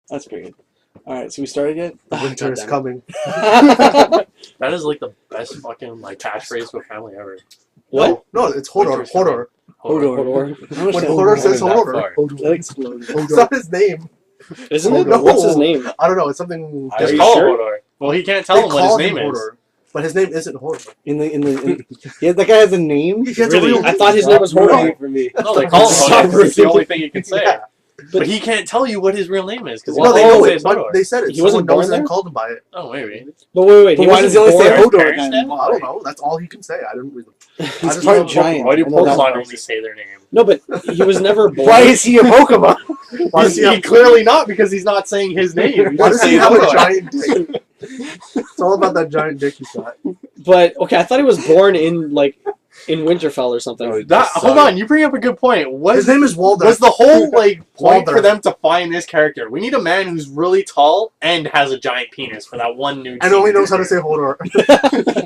That's pretty good. All right, so we started yet? Winter is coming. That is like the best fucking like catchphrase for family ever. What? No, it's Hodor. Winter's Hodor. Hodor. When Hodor says Hodor, That exploded. it's not his name. Isn't it? No. What's his name? I don't know. It's something. Just you call sure? him Hodor. Well, he can't They tell him what his call name him is. Hodor, but his name isn't Hodor. Yeah, that guy has a name. He has Really? a real I thought his name. name was Hodor. For me. No, they call him Hodor. It's the only thing he can say. Yeah. But he can't tell you what his real name is because No, they know it. Hodor. But they said it. He wasn't Someone knows born and there? called him by it. Oh, maybe. But wait. But He why wasn't does he always say born? Hodor Parents again? then? Well, I don't know. That's all he can say. I didn't read them. He's just part know giant. Why do I know that Pokemon much. only say their name? No, but he was never born. Why is he a Pokemon? Why does he have clearly not because he's not saying his name. Why does he have a Hodor. giant dick? It's all about that giant dick he's got. But okay, I thought he was born in Winterfell or something. No, Hold on, you bring up a good point. His name is Walder. Was the whole point Walder. for them to find this character? We need a man who's really tall and has a giant penis for that one new. and only knows how to say Hodor.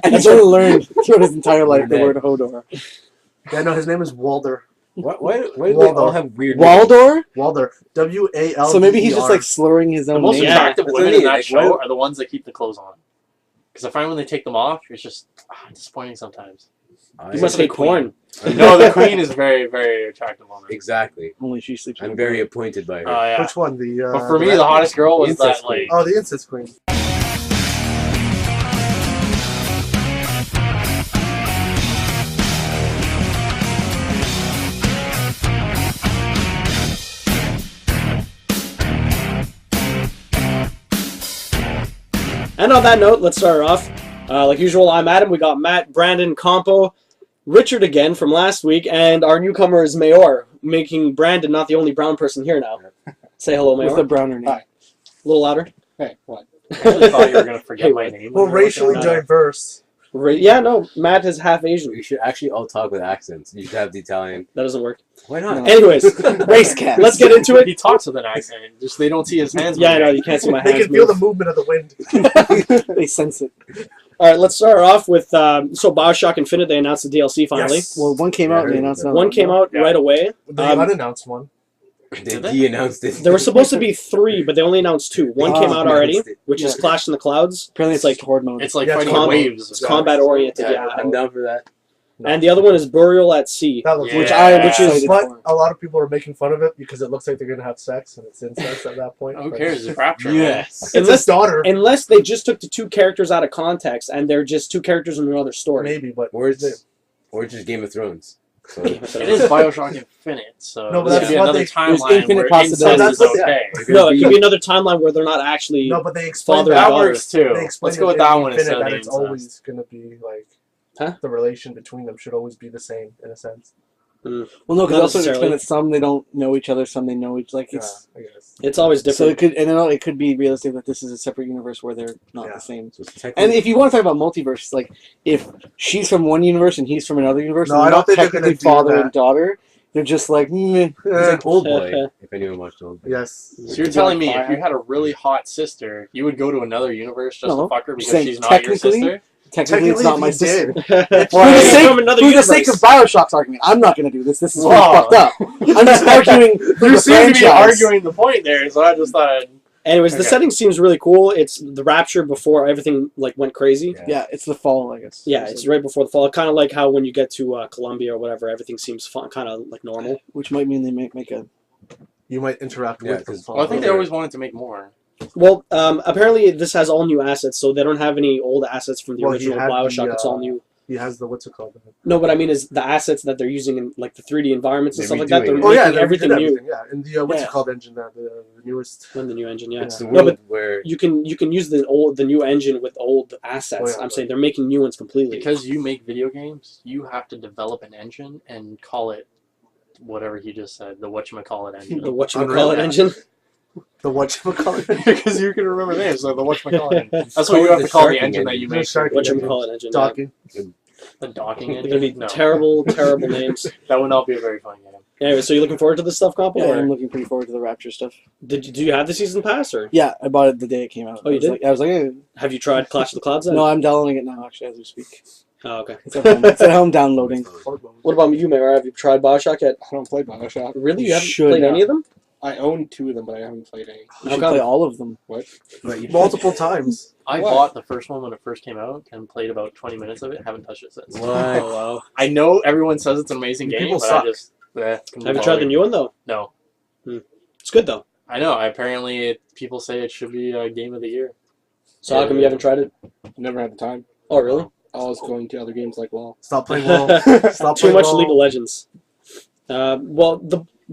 And he's only learned throughout his entire life the word Hodor. Yeah, no, his name is Walder. Why do they all have weird Waldor? Walder. W-A-L-D-E-R. So maybe he's just like slurring his The own most name. attractive that's women what I in that mean, show like, are the ones that keep the clothes on. Because I find when they take them off, it's just disappointing sometimes. You must hate porn. No, the queen is very, very attractive woman. Exactly. Only she sleeps. I'm very appointed by her. Oh yeah. Which one? The. But for me, the hottest girl was Incest that like. Oh, the incest queen. And on that note, let's start off. Like usual, I'm Adam. We got Matt, Brandon, Campeau, Richard again from last week, and our newcomer is Mayoor, making Brandon not the only brown person here now. Say hello, With a Mayoor. browner name. A little louder. Hey, what? I really thought you were gonna forget my name. Well, racially diverse. Yeah, no, Matt is half Asian. We should actually all talk with accents. You should have the Italian. That doesn't work. Why not? No. Anyways, Race cast. let's get into it. He talks with an accent. Just they don't see his hands. Yeah, I know, moving. you can't see my They hands can feel the move. movement of the wind. They sense it. All right, let's start off with so Bioshock Infinite. They announced the DLC finally. Yes. Well, one came Yeah, out and I they heard announced that. another One came out Yeah. right away. The unannounced one. He announced it. There were supposed to be 3, but they only announced 2. One came out already, announced it. which is Yeah. Clash in the Clouds. Apparently it's like horde mode. It's like Yeah, fighting it's waves. It's combat oriented, Yeah, yeah. I'm down for that. And the other one is Burial at Sea. That looks Yeah. Which I'm excited excited But for. a lot of people are making fun of it because it looks like they're gonna have sex and it's incest at that point. Who but cares? It's Rapture. Yes. It's Unless- his daughter, Unless they just took the 2 characters out of context and they're just 2 characters in another story. maybe, but Or it's just Game of Thrones. So, It is Bioshock Infinite, so No, but this that's could be what another they- there's timeline infinite where possibilities. incest is That's what- okay. No, it could be another timeline where they're not actually... no, but they explain Father That and daughter. works too. They explain Let's go it with in that one Infinite instead of that the it's incest. always gonna be like Huh? the relation between them should always be the same in a sense. Well, no, because Not also necessarily. explain that some they don't know each other, some they know each. Like it's I guess. It's always so different. it could, and then it could be realistic that this is a separate universe where they're not Yeah. the same. so technically- And if you want to talk about multiverse, like if she's from one universe and he's from another universe, No, and I they're don't not think they're technically gonna do father that. and daughter. They're just like, meh. It's like Old Boy, if anyone watched Old Boy. Yes. So you're telling me if you had a really hot sister, you would go to another universe just No. to fuck her because Saying she's not your technically, sister? Technically, it's not my he sister. did. For Why? the sake, From another for the sake universe. of Bioshock's argument, I'm not going to do this. This is pretty Wow. fucked up. I'm just arguing for You the seem to be franchise. arguing the point there, so I just thought. Anyways, the Okay. setting seems really cool. It's the Rapture before everything went crazy. Yeah, it's the fall, I guess. Yeah, it's right before the fall. Kind of like how when you get to Colombia or whatever, everything seems fun, kind of like normal. Which might mean they make a. You might interact Yeah, with them. 'cause- Well, I think they always wanted to make more. Well, apparently this has all new assets, so they don't have any old assets from the Well, he original had Bioshock. the, It's all new. He has the what's it called? No, what I mean is the assets that they're using in like the 3D environments and They're stuff like that. They're redoing it. Oh yeah, making they everything redid new Yeah, and the what's Yeah. it called engine there, the newest. in the new engine. Yeah, It's the no, world but where you can use the new engine with old assets. Oh, yeah, I'm but- saying they're making new ones completely. Because you make video games, you have to develop an engine and call it whatever he just said, the whatchamacallit engine. the whatchamacallit Unreal. engine. The whatchamacallit. Because you can remember names, so the whatchamacallit engine. That's what call you it have the to call the sharking engine that engine. you The make. sharking Whatchamacallit engine. Yeah. Docking. The docking They're engine? gonna be No. terrible, terrible names. That would not be a very fun game. Anyway, so you're looking forward to this stuff, Campeau? Yeah, or I'm looking pretty forward to the Rapture stuff. do you have the season pass, or Yeah, I bought it the day it came out. Oh, you did? I was like, eh. have you tried Clash of the Clouds then? No, I'm downloading it now, actually, as we speak. Oh, okay. It's at home, it's at home downloading. What about you, Mayor? Have you tried Bioshock yet? I don't play Bioshock. Really? You haven't Should. played any of them? I own 2 of them, but I haven't played any. You should play all of them. What? But you, Multiple times. I What? bought the first one when it first came out and played about 20 minutes of it. Haven't touched it since. what? wow. I know everyone says it's an amazing You game, people but suck. I just Have you tried the new one though? No, It's good though. I know. Apparently, people say it should be a game of the year. So how come you haven't tried it? Never had the time. Oh really? I was going to other games like WoW. Stop playing WoW. Stop Too playing much WoW. League of Legends. Well,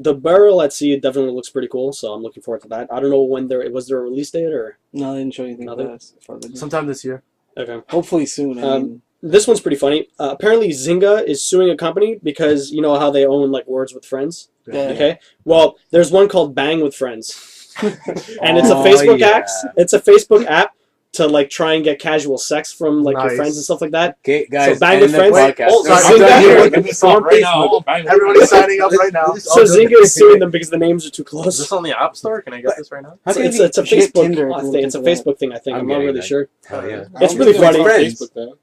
the barrel at sea definitely looks pretty cool, so I'm looking forward to that. I don't know when was there a release date or No, they didn't show anything Nothing? about that. For the Sometime this year. okay. Hopefully soon. I mean, This one's pretty funny. Apparently, Zynga is suing a company because you know how they own like Words with Friends. Yeah. Okay. Well, there's one called Bang with Friends, and it's a Oh, Facebook yeah. app. It's a Facebook app to like try and get casual sex from like your Nice. friends and stuff like that. Okay, guys. So Bang end with the Friends. podcast. Oh, No, sorry, I'm done Zynga- here. We're Let me gonna stop right now. Everybody's signing up right now. So Zynga is suing them because the names are too Is close. this on the App Store? Can I get this right now? how can It's you a you should get Facebook Tinder if you thing. It's a look into that. Facebook thing. I think I'm I'm not getting really that. sure. Hell yeah. It's I really don't think funny. it's on Facebook, though.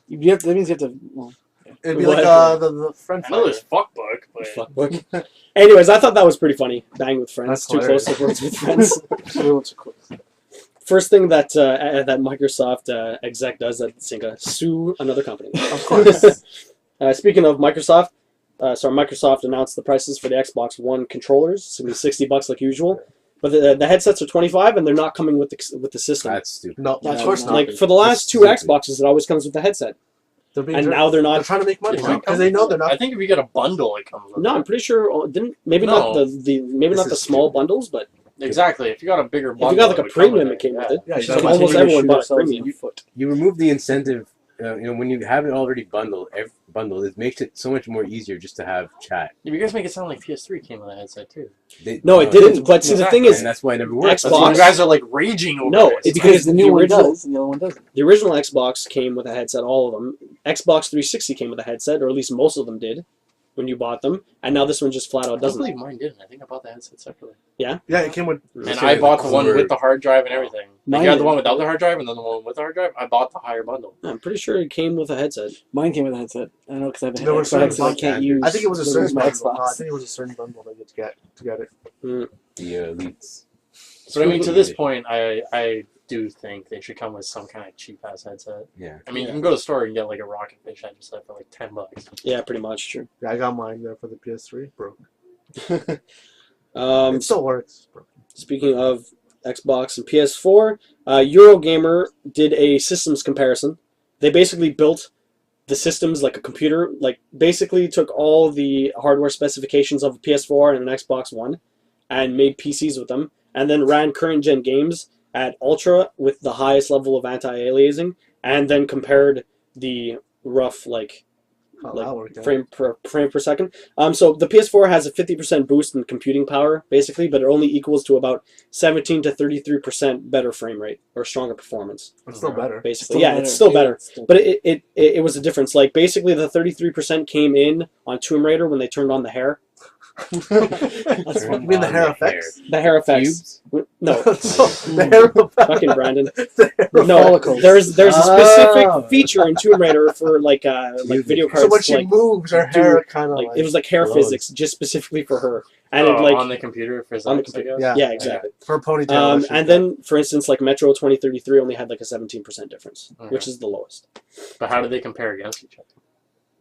You have, that means you have to. Well, It'd be What? like the friend I know there's Fuckbook, but Fuckbook. Anyways, I thought that was pretty funny. Bang with Friends. That's Too close to hilarious. Words with Friends. real quick. First thing that that Microsoft exec does at Zynga, sue another company. Of course. Speaking of Microsoft, Microsoft announced the prices for the Xbox One controllers. It's gonna be $60 like usual, but the headsets are $25, and they're not coming with the system. That's stupid. No, Yeah, of course not. Like for the last two That's stupid. Xboxes, it always comes with the headset, They're being and jerks. now they're They're not. trying to make money Does it because they know they're I not. think if you get a bundle, it comes with No, it. I'm pretty sure didn't maybe No. not maybe This not the is small stupid. bundles, but Exactly. If you got a bigger if bundle, you got like it a would come premium, with it came with it. Yeah, you So gotta almost continue to everyone shoot bought a ourselves in premium. the foot. You remove the incentive. When you have it already bundled, it makes it so much more easier just to have chat. You guys make it sound like PS3 came with a headset too. No, it didn't. But see, the thing Exactly. is, and that's why it never worked. That's Xbox- why you guys are like raging over No, this. it's Because the new one original- does and the other one doesn't. The original Xbox came with a headset, all of them. Xbox 360 came with a headset, or at least most of them did when you bought them. And now this one just flat out I don't doesn't. believe mine didn't. I think I bought the headset separately. Yeah, it came with. And So I the bought the one cord- with the hard drive and everything. Like Mine you had the did. one without the hard drive and then the one with the hard drive. I bought the higher bundle. I'm pretty sure it came with a headset. Mine came with a headset. I know because I have a There were headset, certain so I can't bundles. use. I think it was a the certain my bundle. Xbox. No, I think it was a certain bundle that you to get it. The elites. But I mean, to this Yeah. point, I do think they should come with some kind of cheap ass headset. Yeah. I mean, Yeah. you can go to the store and get like a Rocket Fish headset for like $10. Yeah, pretty much. True. Yeah, I got mine there for the PS3. Broke. Um, It still works. Broke. speaking of Xbox and PS4, Eurogamer did a systems comparison. They basically built the systems like a computer, like basically took all the hardware specifications of a PS4 and an Xbox One and made PCs with them, and then ran current gen games at Ultra with the highest level of anti-aliasing, and then compared the rough Oh, that worked out. frame per second. So the PS4 has a 50% boost in computing power, basically, but it only equals to about 17 to 33% better frame rate or stronger performance, It's still better. basically. Yeah, it's still better. But it was a difference. Like basically, the 33% came in on Tomb Raider when they turned on the hair. That's You fun. mean the hair effects? The hair effects. Cubes? No, The hair effects. fucking Brandon. The hair No, follicles. there's a specific Oh. feature in Tomb Raider for like video cards. So when she like, moves, her do- hair kind of like like, it was like hair Glows. physics just specifically for her, and it Oh, like on the computer for on the Zyx, I computer. guess? Yeah. Yeah, exactly. for a ponytail. that she And got. then, for instance, like Metro 2033 only had like a 17% difference, Okay. which is the lowest. But how do they compare against each other?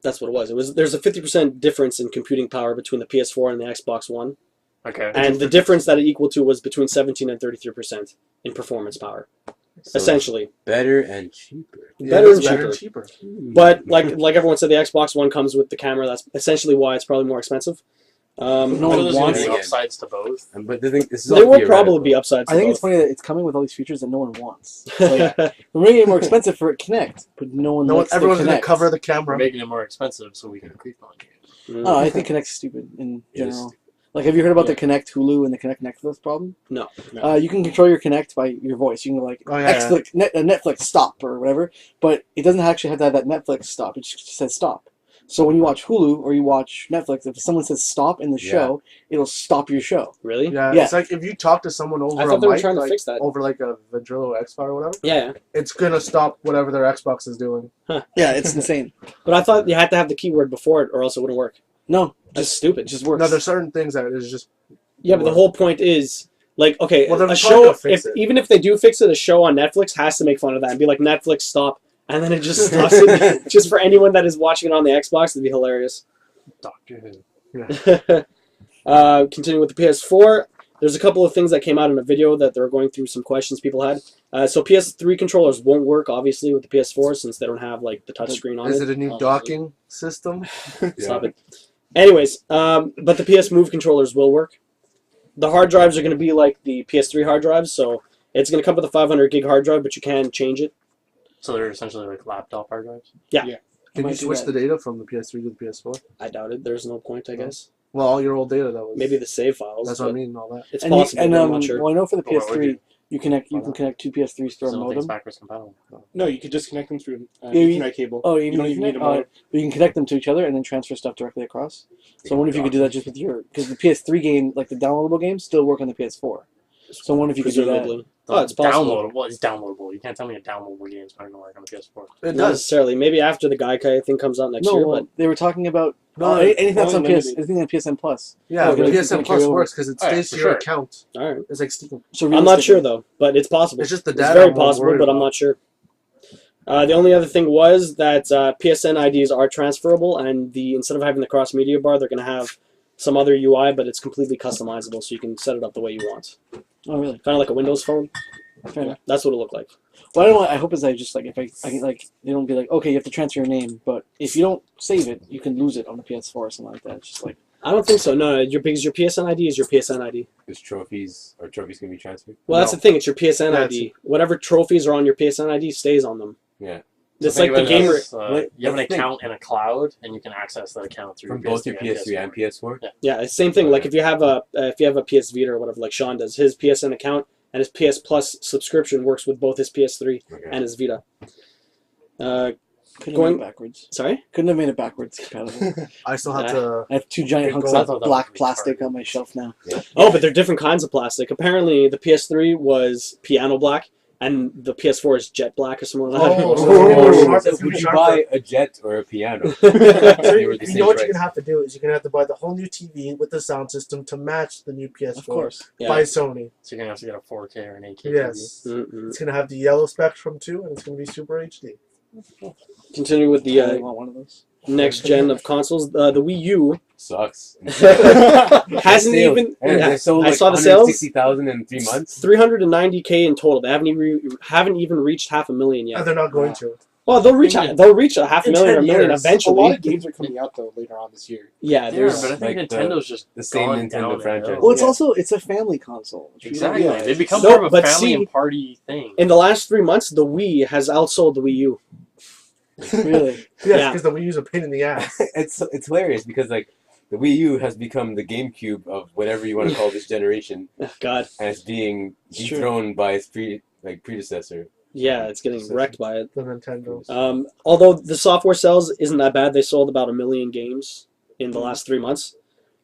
That's what it was. There's a 50% difference in computing power between the PS4 and the Xbox One, Okay. and the difference that it equaled to was between 17 and 33% in performance power, So essentially. better and cheaper. Yeah, better it's and cheaper. But like everyone said, the Xbox One comes with the camera. That's essentially why it's probably more expensive. No So one there's wants gonna be it. upsides to both. But the thing, this is There all will probably theoretical. be upsides. I to think it's both. funny that it's coming with all these features that no one wants. It's like, we're making it more expensive for Kinect, but no one No one, likes everyone's the gonna Kinect. cover the We're camera. making it more expensive so we can creep on you. Mm. Oh, I think Kinect's stupid in It is general. Like, have you heard about Yeah. the Kinect Hulu and the Kinect Netflix problem? No. No. You can control your Kinect by your voice. You can like Oh, yeah, Netflix stop or whatever, but it doesn't actually have to have that Netflix stop. It just says stop. So when you watch Hulu or you watch Netflix, if someone says stop in the Yeah. show, it'll stop your show. Really? Yeah, Yeah. it's like if you talk to someone over I a thought they were mic, trying to like, fix that. over like a Ventrilo X-File or whatever, Yeah, it's gonna stop whatever their Xbox is doing. Yeah, it's insane. but I thought you had to have the keyword before it, or else it wouldn't work. No, That's just stupid. it just works. No, there's certain things that is just Yeah, but the whole point is, like, okay, Well, they're a probably show, gonna fix it. even if they do fix it, a show on Netflix has to make fun of that and be like, Netflix, stop. And then it just stops it. Just for anyone that is watching it on the Xbox, it'd be hilarious. Doctor Who. Continue with the PS4. There's a couple of things that came out in a video that they're going through some questions people had. So PS3 controllers won't work, obviously, with the PS4 since they don't have, like, the touchscreen on Is it. it a new docking system? Stop it. Anyways, but the PS Move controllers will work. The hard drives are going to be like the PS3 hard drives, so it's going to come with a 500 gig hard drive, but you can change it. So they're essentially like laptop hard drives? Yeah. Can Might you do switch that. the data from the PS3 to the PS4? I doubt it. There's no point, I guess. Well, all your old data that was. Maybe the save files. That's what I but mean. All that. It's And possible, but I'm well, not sure. I know for the Well, what would PS3, you- you can connect two PS3s through a So things modem. backwards compatible. No, you could just connect them through Yeah, you- Ethernet cable. Oh, you don't even need a modem. But you can connect them to each other and then transfer stuff directly across. So I wonder if you could do that just with your, because the PS3 game, like the downloadable games, still work on the PS4. So I wonder if you could do that. Presumably. Oh, it's possible. Downloadable. It's downloadable. You can't tell me a downloadable game is not going to work on the PS4. It Not does. necessarily. Maybe after the Gaikai thing comes out next No, year, well, but they were talking about No, anything that's on only PS, limited. anything on PSN Plus. Yeah, Oh, the really? PSN Carry Plus over. works because it Oh, yeah, stays for to your sure. account. all right. It's like Steam. So I'm not realistically- sure though, but it's possible. It's just the It's data. very I'm more possible, worried but I'm about. not sure. The only other thing was that PSN IDs are transferable, and instead of having the cross media bar, they're going to have some other UI, but it's completely customizable, so you can set it up the way you want. Oh, really? Kind of like a Windows phone. Fair enough. That's what it looked like. Well, I don't know. I hope is I just like if I can like they don't be like okay you have to transfer your name, but if you don't save it, you can lose it on the PS4 or something like that. It's just like I don't think so. No, because your PSN ID is your PSN ID. Is trophies going to be transferred? Well, that's No. the thing. It's your PSN That's- ID. Whatever trophies are on your PSN ID stays on them. Yeah. It's So like the think of it gamer. as, Wait, you have an that's the thing. account in a cloud, and you can access that account through From both your PS3 and PS4? Yeah, it's the same thing. Like if you have a PS Vita or whatever, like Sean does, his PSN account and his PS Plus subscription works with both his PS3 Okay. and his Vita. couldn't have Going- made it backwards. Sorry? Couldn't have made it backwards compatible. I still have Nah. to. I have two giant Good hunks goal. I of thought that black was plastic retarded. on my shelf now. Oh, but they're different kinds of plastic. Apparently, the PS3 was piano black, and the PS4 is jet black or something like that. Oh, so Oh, it's sharp, so it's would you sharper. buy a jet or a piano? So They were the you same know what price. you're gonna have to do is you're gonna have to buy the whole new TV with the sound system to match the new PS4 Of course. Yeah. by Sony. So you're going to have to get a 4K or an 8K Yes, Mm-mm. it's gonna have the yellow spectrum too, and it's gonna be Super HD. Continue with I the really want one of those. next gen of consoles. The Wii U Sucks. hasn't Sales. even. Yeah, Yeah, they sold I like saw the sales. 160,000 in 3 months. 390K in total. They haven't even reached 500,000 And yet. they're not going to. Well, they'll reach a half a In million or 10 a million years. A eventually. lot of games are coming out though later on this year. Yeah, Yeah, there's but I think like Nintendo's just the same gone Nintendo down franchise. Well, it's Yeah. also it's a family console. which we don't Exactly. realize. They become No, more of a but family see- and party thing. in the last 3 months, the Wii has outsold the Wii U. really. Yes, Yeah. because the Wii U's a pain in the ass. It's hilarious because like the Wii U has become the GameCube of whatever you want to call this generation, God, and it's being It's true. dethroned by its predecessor. yeah, it's getting wrecked by it. The Nintendo. Although the software sales isn't that bad, they sold about 1 million games in the last 3 months.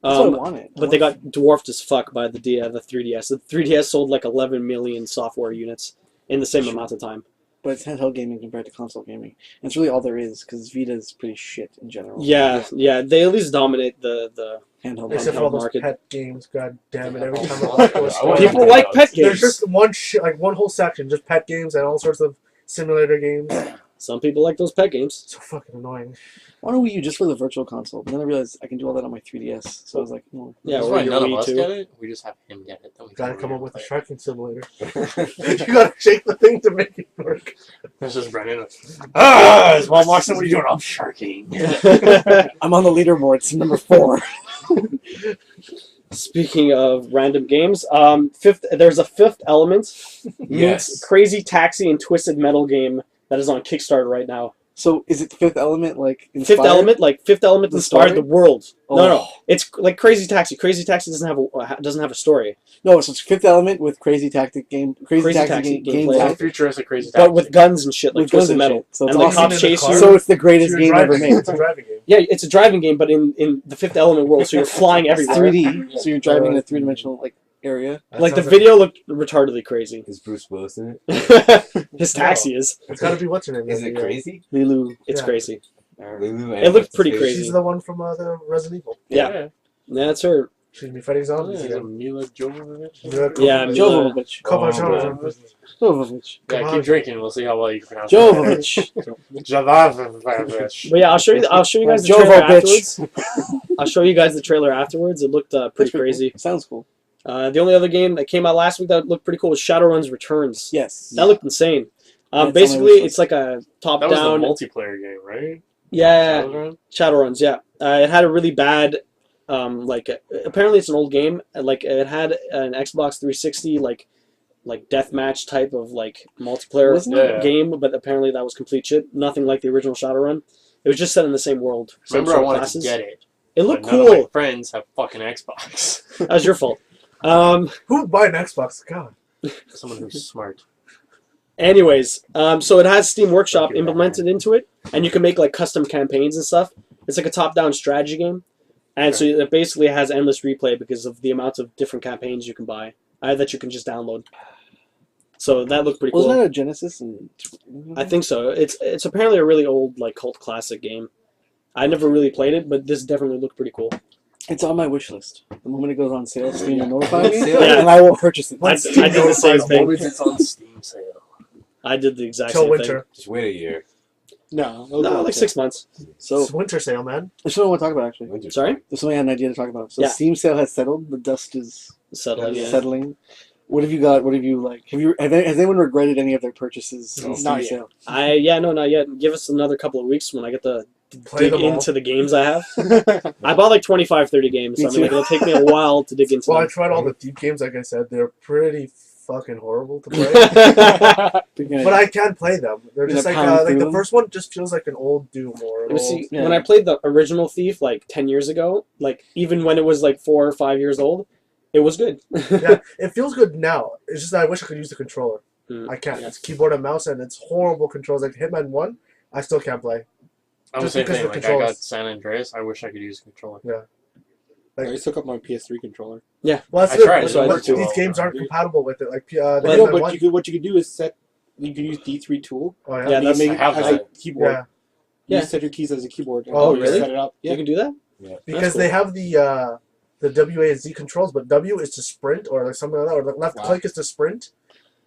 That's what I wanted. But they got dwarfed as fuck by the 3DS. The 3DS sold like 11 million software units in the same Sure. amount of time. But it's handheld gaming compared to console gaming. And it's really all there is, because Vita is pretty shit in general. Yeah, they at least dominate the Handheld. Except for all those market. pet games, god damn it! Every Yeah. time I walk into a I store, want People to like out. pet there's games. just one whole section, just pet games and all sorts of simulator games. Some people like those pet games. So fucking annoying. I want a Wii U just for the virtual console, but then I realized I can do all that on my 3DS. So I was like, well, Yeah, That's or why your none of Wii us too. get it. We just have him get it. Then we Gotta can come up review with a it. sharking simulator. You gotta shake the thing to make it work. This is Brennan. It's Mom Watson. What are you doing? I'm sharking. I'm on the leaderboard. It's number 4. Speaking of random games, there's a Fifth Element meets Yes. Crazy Taxi and Twisted Metal game that is on Kickstarter right now. So is it the Fifth Element, like, inspired? Fifth Element The inspired story? the world. Oh. No, it's like Crazy Taxi. Crazy Taxi doesn't have a story, No, so it's Fifth Element with Crazy Taxi Crazy Taxi Taxi game gameplay. It's gameplay. a futuristic crazy but with guns and shit, like With guns Twisted and Metal, shit. So and it's like awesome. cops chase you. So it's the greatest You're game ever driving. made. It's a driving game. Yeah, it's a driving game, but in the Fifth Element world, so you're flying It's everywhere. 3D, so you're driving in a 3-dimensional like area. That Like the sounds video looked retardedly crazy. Is Bruce Willis in it? His taxi is. It's gotta be what's her name? Is it crazy? Lilu. It's Yeah. crazy. Lulu It looked what's his pretty face? crazy. She's the one from the Resident Evil. Yeah. That's her. Excuse me, fighting zone. Is it Mila Jovovich? Yeah, Mila. Jovovich. Kovacevic. Jovovich. Yeah, keep drinking. We'll see how well you can pronounce Jovovich. Jovovich. But yeah, I'll show you guys the Jovo, trailer bitch. afterwards. I'll show you guys the trailer afterwards. It looked pretty crazy. Sounds cool. The only other game that came out last week that looked pretty cool was Shadowrun Returns. Yes. That looked insane. Yeah, it's on my Basically, wish list. it's like a That was the top-down multiplayer game, right? yeah, Shadowrun? Shadowruns. Yeah, it had a really bad apparently it's an old game. Like it had an Xbox 360 like deathmatch type of like multiplayer Wasn't it? game, but apparently that was complete shit. Nothing like the original Shadowrun. It was just set in the same world. Same Remember, I sort of wanted classes. to get it. It looked But none of my cool. friends have fucking Xbox. That was your fault. Who would buy an Xbox? God. Someone who's smart. Anyways, so it has Steam Workshop Thank you, implemented into it, and you can make like custom campaigns and stuff. It's like a top-down strategy game, and so it basically has endless replay because of the amount of different campaigns you can buy that you can just download. So that looked pretty cool. Wasn't that a Genesis? I think so. It's apparently a really old like cult classic game. I never really played it, but this definitely looked pretty cool. It's on my wish list. The moment it goes on sale, Steam will notify me, Yeah. and I will purchase it. I did the same thing. Always it's on Steam sale. I did the exact Till same winter. Just wait a year. No, thing. No, like 6 months. So It's winter sale, man. there's something I want to talk about actually. Winter. Sorry? There's something I had an idea to talk about. So Yeah. Steam sale has settled. The dust is Settling. Yeah. settling. What have you got? What have you like? Has anyone regretted any of their purchases No. on Steam Not yet. sale? not yet. Give us another couple of weeks when I get to Play dig them all. into the games I have. I bought like 25, 30 games, so Me I mean, too. it'll take me a while to dig into Well, I them. tried all the Thief games, like I said. They're pretty fucking horrible to play. You're But I can play them. They're You're just gonna like pound like through the them? first one just feels like an old Doom or an You old. see, Yeah. when I played the original Thief like 10 years ago, like even when it was like 4 or 5 years old, it was good. Yeah, it feels good now. It's just that I wish I could use the controller. Hmm. I can't. Yeah. It's keyboard and mouse, and it's horrible controls. Like Hitman 1, I still can't play. I'm the Just same because thing. of the Like, I got controls. San Andreas. I wish I could use a controller. I just took up my PS3 controller. Well, that's I it. tried. It didn't But work too these well. games aren't compatible with it. Like the Well, Hitman but 1. what you could do is set. You could use D3 tool. Oh, yeah. Yeah, And that's- you I make it have as that. a keyboard. Yeah. Yeah. You set your keys as a keyboard. and Oh, you really? Set it up. You Yeah. can do that? Because cool. they have the WA and Z controls, but W is to sprint or like something like that, or like left Wow. click is to sprint,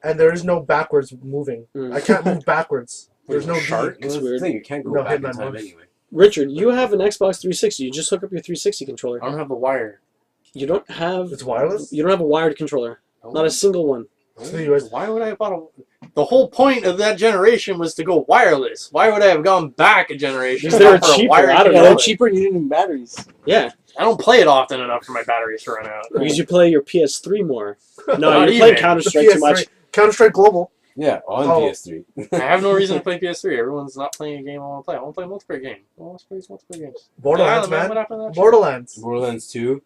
and there is no backwards moving. Mm. I can't move backwards. There's no Shark? D. Well, that's the weird. thing, you can't go No, back in Hitman time one. anyway. Richard, you have an Xbox 360. You just hook up your 360 controller. I don't have the wire. You don't have. It's wireless. You don't have a wired controller. Not a single one. So you guys- Why would I have bought a... The whole point of that generation was to go wireless. Why would I have gone back a generation? Because they were for a cheaper, wired I don't Yeah, know. they're controller? cheaper and you didn't need batteries. Yeah, I don't play it often enough for my batteries to run out. because you play your PS3 more. No, Not you're playing even. Counter The Strike too much. PS3 Counter-Strike Global. Yeah, on Oh. PS3. I have no reason to play PS3. Everyone's not playing a game I want to play. I want to play a multiplayer game. I want to play multiplayer games. Borderlands, Yeah, man. What happened to that shit? Borderlands. Borderlands 2.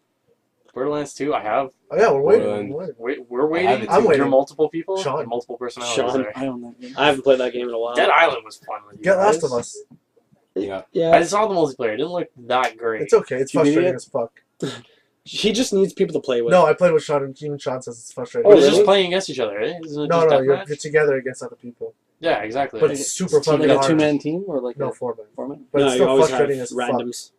Borderlands 2, I have. Oh yeah, we're waiting. Borderlands. We're waiting. We're waiting. have it I'm too. waiting. You're multiple people? Sean. You're multiple personalities Sean. there. I own that game. I haven't played that game in a while. Dead Island was fun with you Get guys. Last of Us. Yeah. I Yeah, just saw the multiplayer. It didn't look that great. It's okay. It's You beat frustrating it? as fuck. he just needs people to play with. No, I played with Sean, and even Sean says it's frustrating. Oh, But it's really? just playing against each other, eh? Isn't it No, just no, deathmatch? you're together against other people. Yeah, exactly. But it's super Team, fucking like a hard. two-man team or like No, a 4-man. four-man? But no, it's you still always have frustrating as fuck. randoms.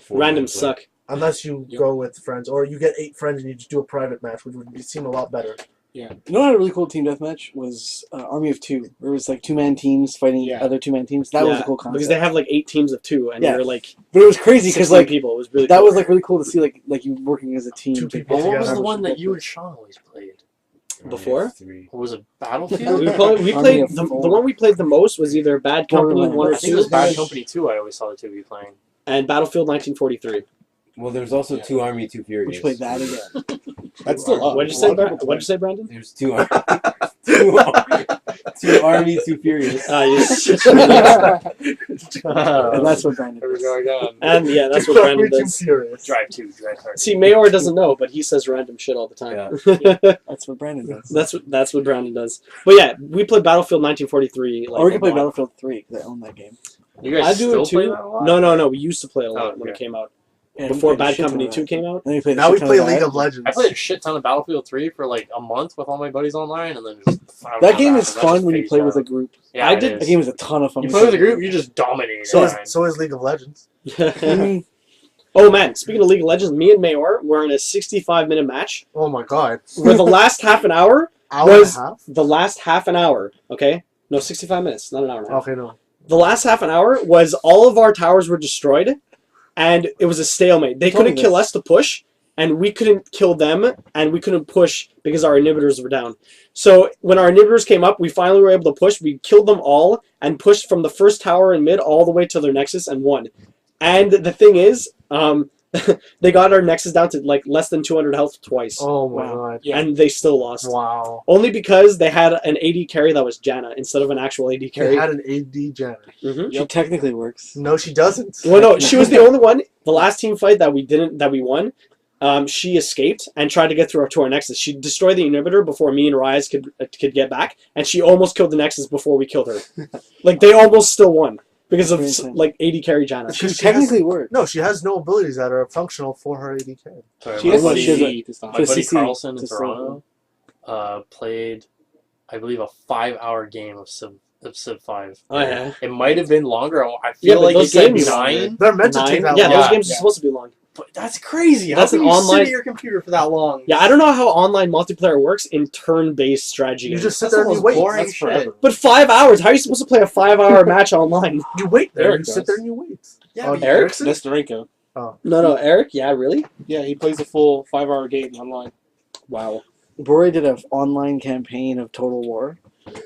Four-man Randoms play. suck. Unless you Yep. go with friends, or you get 8 friends and you just do a private match, which would seem a lot better. You know what had a really cool team deathmatch was Army of Two, where it was like two-man teams fighting Yeah. other two-man teams. That was Yeah, a cool concept. because they have like 8 teams of 2, and Yeah. you're like But it was crazy because 16 like people. It was really that cool. was like really cool to see like you working as a team. Two to- people Well, what was together. the one that you and Sean always played? Before? 3. What was it? Battlefield? we Army played of the Four. one we played the most was either Bad Company Borderlands. 1 or I think it was 2 Bad Company 2 I always saw the two of you playing. and Battlefield 1943. Well, there's also 2 Army, 2 Furious. We should play that again. That's still up. What'd you A say? lot of people What'd you say, Brandon? There's 2 Army, 2 Army, 2 Furious. And that's what Brandon Here we does. go again. And yeah, that's what Too Brandon does. furious. Drive 2, Drive 3. See, Mayoor doesn't know, but he says random shit all the time. That's what Brandon does. That's what Brandon does. But yeah, we played Battlefield 1943. Like, Or we can play a lot. Battlefield 3 because I own that game. You guys I do still it too. play that a lot? No. We used to play a lot Oh, when it okay. came out. And Before we played a Bad shit ton Company of 2 that. came out. Then we played a Now we shit ton play of League that. of Legends. I played a shit ton of Battlefield 3 for like a month with all my buddies online, and then just That game is fun when you play with a group. Yeah, I it did- is. That game is a ton of fun. You play with a group, you just dominate. So it. is League of Legends. Mm, Oh man, speaking of League of Legends, me and Mayoor were in a 65-minute match Oh my god. where the last half an hour Hour and a was half? the last half an hour. Okay, no, 65 minutes, not an hour and a half. Okay, no. The last half an hour was all of our towers were destroyed, and it was a stalemate. They told me couldn't kill this. us to push, and we couldn't kill them, and we couldn't push because our inhibitors were down. So when our inhibitors came up, we finally were able to push. We killed them all and pushed from the first tower in mid all the way to their nexus and won. And the thing is, they got our nexus down to like less than 200 health twice, Oh my Wow. god. Yeah. and they still lost. Wow. Only because they had an AD carry that was Janna instead of an actual AD They carry. had an AD Janet. Mhm. She technically works. No, she doesn't. Well, no, she was the only one. The last team fight that we won, she escaped and tried to get through to our nexus. She destroyed the inhibitor before me and Ryze could get back, and she almost killed the nexus before we killed her. Like they almost still won because of That's insane. like AD carry Janna. She she technically works. No, she has no abilities that are functional for her AD carry. Sorry, She my has Well, buddy, she has CC to stop. my buddy CC Carlson in to Toronto played, I believe, a 5-hour game of Civ 5. Oh yeah, It might have been longer. I Yeah, feel but like those it could be games- 9. They're meant to take that yeah, long. those games are Yeah. supposed to be long. But that's crazy. That's How an can you online- sit at your computer for that long? Yeah, I don't know how online multiplayer works in turn-based strategy. You games. just sit That's there the and you most wait. boring That's shit. forever. But 5 hours? How are you supposed to play a 5-hour match online? You wait there. Eric You sit does. there and you wait. Yeah, Oh, but Eric? Erickson? That's Narenko. No, Eric. Yeah, really? Yeah, he plays a full 5-hour game online. Wow. Bori did an online campaign of Total War,